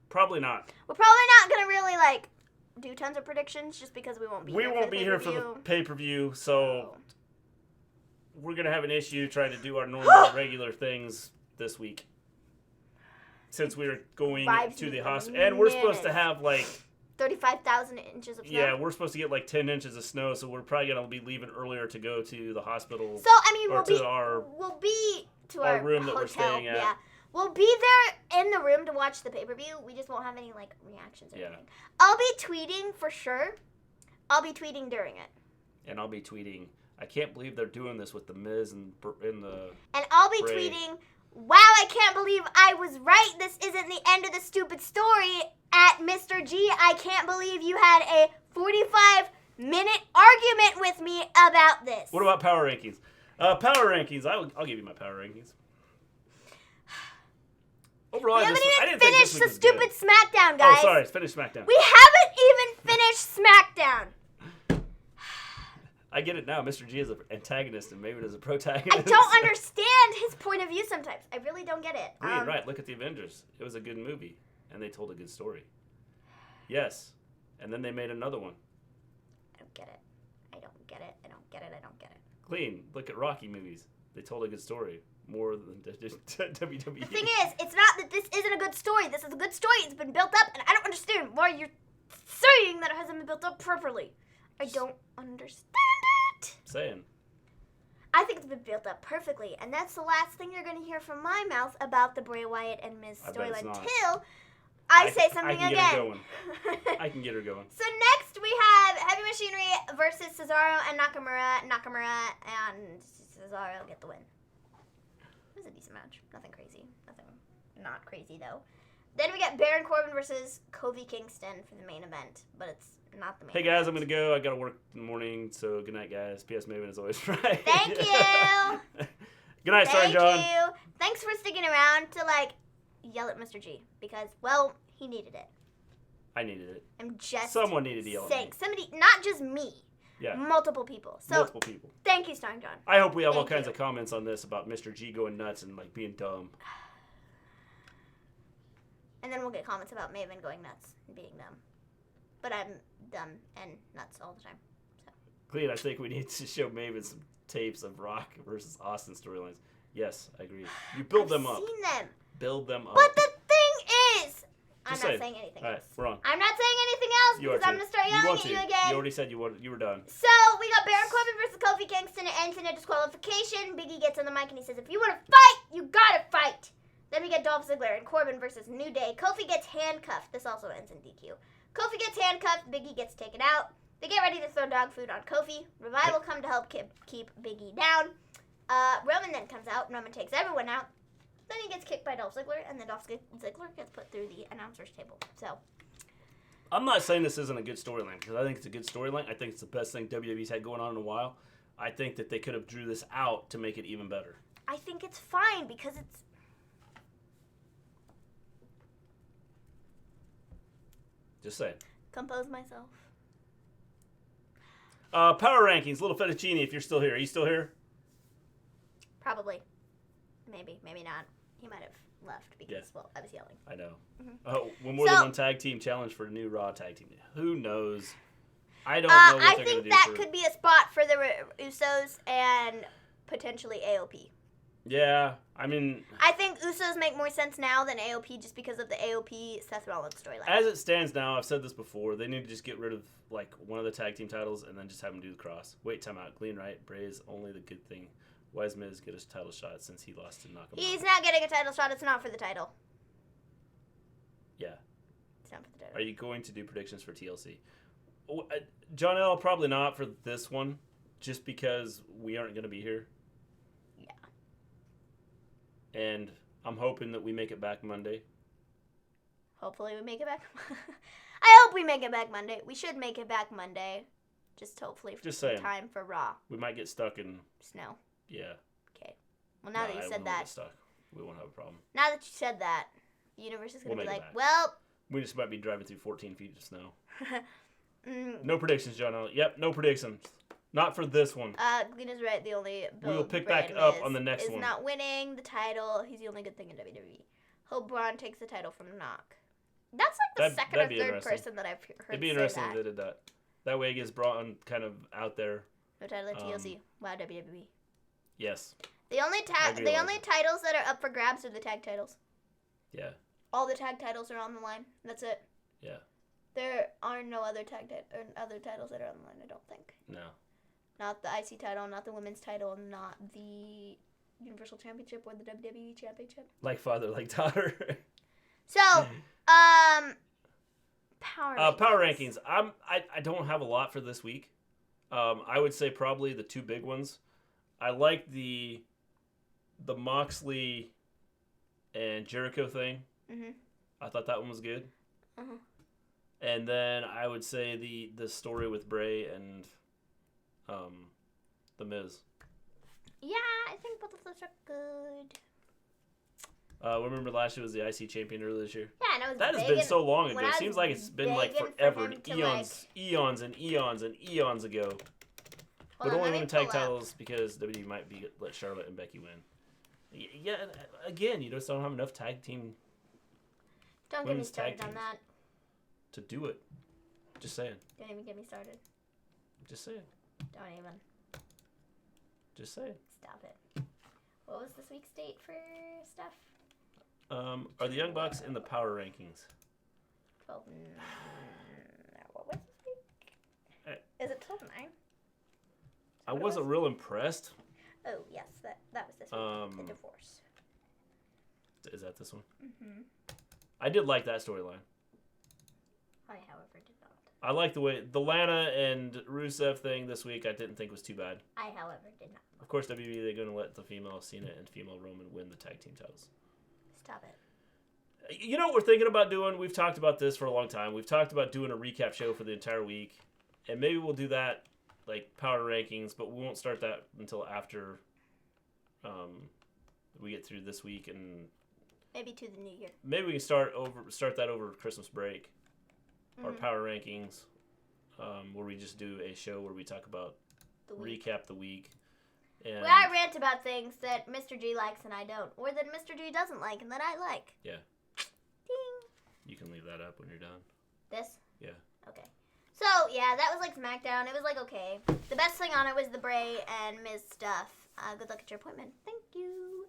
Probably not. We're probably not gonna really do tons of predictions just because we won't be. We here won't be here for the pay-per-view, so we're gonna have an issue trying to do our normal regular things this week. Since we're going to the hospital, and we're supposed to have 35,000 inches of snow. Yeah, we're supposed to get 10 inches of snow, so we're probably gonna be leaving earlier to go to the hospital. So I mean, we'll be to our room that hotel. we're staying at. Yeah, we'll be there in the room to watch the pay-per-view. We just won't have any reactions or anything. I'll be tweeting for sure. I'll be tweeting during it. And I'll be tweeting. I can't believe they're doing this with the Miz and the. And I'll be Bray. tweeting. Wow, I can't believe I was right. This isn't the end of the stupid story. At Mr. G, I can't believe you had a 45-minute argument with me about this. What about power rankings? Power rankings. I'll give you my power rankings. Overall, We haven't I even didn't think finished this the week was stupid good. Smackdown, guys. Oh, sorry. Finish Smackdown. We haven't even finish SmackDown. I get it now. Mr. G is an antagonist and Maven is a protagonist. I don't understand his point of view sometimes. I really don't get it. Right. Look at the Avengers. It was a good movie, and they told a good story. Yes. And then they made another one. I don't get it. I don't get it. I don't get it. I don't get it. Gleen, look at Rocky movies. They told a good story. More than just WWE. The thing is, it's not that this isn't a good story. This is a good story. It's been built up, and I don't understand why you're saying that it hasn't been built up properly. I don't understand it. Saying. I think it's been built up perfectly, and that's the last thing you're going to hear from my mouth about the Bray Wyatt and Miz storyline until I say something again. I can get her going. So next we have Heavy Machinery versus Cesaro and Nakamura. Nakamura and Cesaro get the win. It was a decent match. Nothing crazy. Nothing not crazy, though. Then we get Baron Corbin versus Kofi Kingston for the main event, but it's not the main event. Hey, guys, I'm going to go. I got to work in the morning, so good night, guys. P.S. Maven is always right. Thank you. Good night, Sorry John. Thank you. Thanks for sticking around to, yell at Mr. G, because, well, he needed it. I needed it. I'm just Someone needed to yell at me. Somebody, not just me. Yeah. Multiple people. So, multiple people. Thank you, Starring John. I hope we have all kinds of comments on this about Mr. G going nuts and being dumb. And then we'll get comments about Maven going nuts and being dumb. But I'm dumb and nuts all the time. So. Gleen, I think we need to show Maven some tapes of Rock versus Austin storylines. Yes, I agree. You build them up. I've seen them. Build them up. But the thing is, I'm not saying anything else. All right, we're on. I'm not saying anything else because I'm going to start yelling at you again. You already said you were done. So, we got Baron Corbin versus Kofi Kingston. It ends in a disqualification. Biggie gets on the mic and he says, if you want to fight, you got to fight. Then we get Dolph Ziggler and Corbin versus New Day. Kofi gets handcuffed. This also ends in DQ. Kofi gets handcuffed. Biggie gets taken out. They get ready to throw dog food on Kofi. Revival come to help keep Biggie down. Roman then comes out. Roman takes everyone out. Then he gets kicked by Dolph Ziggler, and then Dolph Ziggler gets put through the announcer's table. So, I'm not saying this isn't a good storyline, because I think it's a good storyline. I think it's the best thing WWE's had going on in a while. I think that they could have drew this out to make it even better. I think it's fine, because it's... Just saying. Compose myself. Power rankings, Little Fettuccine, if you're still here. Are you still here? Probably. Maybe not. He might have left because, well, I was yelling. I know. Mm-hmm. More than one tag team challenge for a new Raw tag team. Who knows? I don't know what they're going to do. I think that could be a spot for the Usos and potentially AOP. Yeah, I mean... I think Usos make more sense now than AOP just because of the AOP Seth Rollins storyline. As it stands now, I've said this before, they need to just get rid of, one of the tag team titles and then just have them do the cross. Wait, time out. Gleen, right? Bray is only the good thing. Why does Miz get a title shot since he lost to Nakamura? He's not getting a title shot. It's not for the title. Yeah. It's not for the title. Are you going to do predictions for TLC? John L., probably not for this one, just because we aren't going to be here. Yeah. And I'm hoping that we make it back Monday. Hopefully we make it back. I hope we make it back Monday. We should make it back Monday. Just hopefully for time for Raw. We might get stuck in... snow. Yeah. Okay. Well, now that you said that... Stuck. We won't have a problem. Now that you said that, the universe is going to be like, well... We just might be driving through 14 feet of snow. No predictions, John L. Yep, no predictions. Not for this one. Gleen is right. The only we will pick back up on the next one. Is not winning the title. He's the only good thing in WWE. Hope Braun takes the title from Knock. That's the second or third person that I've heard It'd be interesting if they did that. That way it gets Braun kind of out there. No title at TLC. Wow, WWE. Yes. The only titles that are up for grabs are the tag titles. Yeah. All the tag titles are on the line. That's it. Yeah. There are no other other titles that are on the line, I don't think. No. Not the IC title, not the women's title, not the Universal Championship or the WWE Championship. Like father, like daughter. So, power rankings. I don't have a lot for this week. I would say probably the two big ones. I like the Moxley and Jericho thing. Mm-hmm. I thought that one was good. Uh-huh. And then I would say the story with Bray and The Miz. Yeah, I think both of those are good. Remember last year was the IC champion earlier this year? Yeah, and I was That has been so long ago. It seems like it's been like forever, and eons and eons ago. But only win tag titles because WWE might let Charlotte and Becky win. Yeah, again, you just don't have enough tag team. Don't get me started on that. To do it. Just saying. Don't even get me started. Just saying. Don't even. Just saying. Stop it. What was this week's date for stuff? Are the Young Bucks in the power rankings? 12. What was this week? Is it 12-9? I wasn't real impressed. Oh, yes. That was this week. The divorce. Is that this one? Mm-hmm. I did like that storyline. I, however, did not. I like the way the Lana and Rusev thing this week. I didn't think was too bad. I, however, did not. Of course, WWE, they're going to let the female Cena and female Roman win the tag team titles. Stop it. You know what we're thinking about doing? We've talked about this for a long time. We've talked about doing a recap show for the entire week. And maybe we'll do that, like, power rankings, but we won't start that until after we get through this week. And maybe to the new year. Maybe we can start that over Christmas break. Our power rankings, where we just do a show where we talk about recap the week. And where I rant about things that Mr. G likes and I don't, or that Mr. G doesn't like and that I like. Yeah. Ding. You can leave that up when you're done. This? Yeah. Okay. So, yeah, that was like Smackdown. It was like okay. The best thing on it was the Bray and Miz stuff. Good luck at your appointment. Thank you.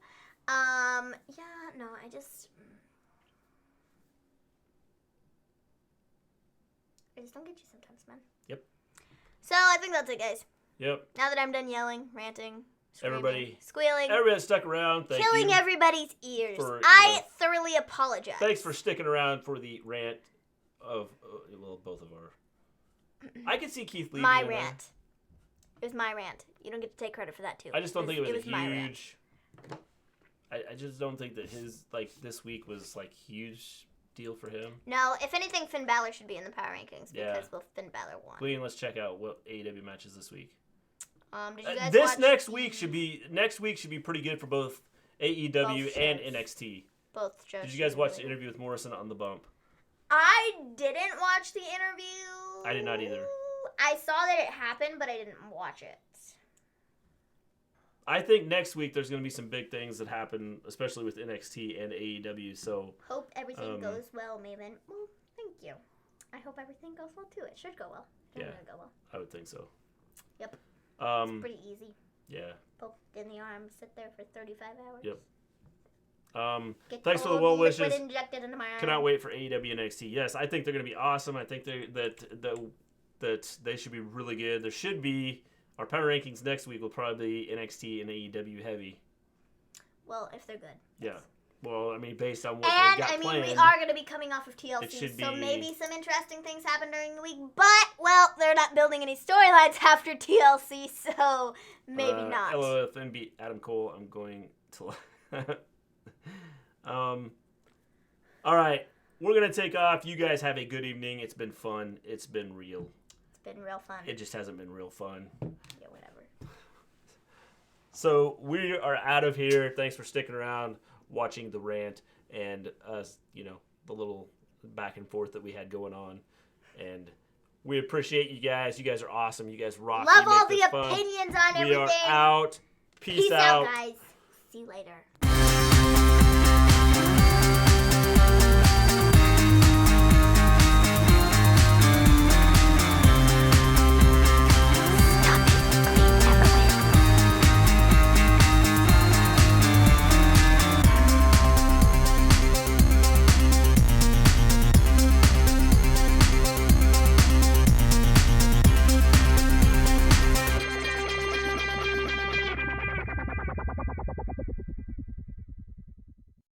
Yeah, no, I just don't get you sometimes, man. Yep. So, I think that's it, guys. Yep. Now that I'm done yelling, ranting, screaming, squealing. Everybody stuck around. Thank killing you everybody's ears. I thoroughly apologize. Thanks for sticking around for the rant of, both of our... I could see Keith leaving. My rant. It was my rant. You don't get to take credit for that, too. I just don't think it was a huge... I just don't think that his, this week was, huge deal for him. No, if anything, Finn Balor should be in the power rankings because Finn Balor won. Gleen, let's check out what AEW matches this week. Did you guys watch next week should be pretty good for both AEW and NXT. Both shows. Did you guys watch the interview with Morrison on the bump? I didn't watch the interview. I did not either. I saw that it happened, but I didn't watch it. I think next week there's going to be some big things that happen, especially with NXT and AEW. So hope everything goes well, Maven. Well, thank you. I hope everything goes well too. It should go well. It's gonna go well. I would think so. Yep. It's pretty easy. Yeah. Poke in the arm, sit there for 35 hours. Yep. Thanks for the well wishes. Injected into my arm. Cannot wait for AEW and NXT. Yes, I think they're going to be awesome. I think that they should be really good. There should be. Our power rankings next week will probably be NXT and AEW heavy. Well, if they're good. Yeah. Well, I mean, based on what they've got planned. We are going to be coming off of TLC, so maybe some interesting things happen during the week. But, well, they're not building any storylines after TLC, so maybe not. LOFN beat Adam Cole. I'm going to... all right. We're going to take off. You guys have a good evening. It's been fun. It's been real. It's been real fun. It just hasn't been real fun. Yeah, whatever. So we are out of here. Thanks for sticking around, watching the rant, and us, the little back and forth that we had going on. And we appreciate you guys. You guys are awesome. You guys rock. Love all the opinions on everything. We are out. Peace out, guys. See you later.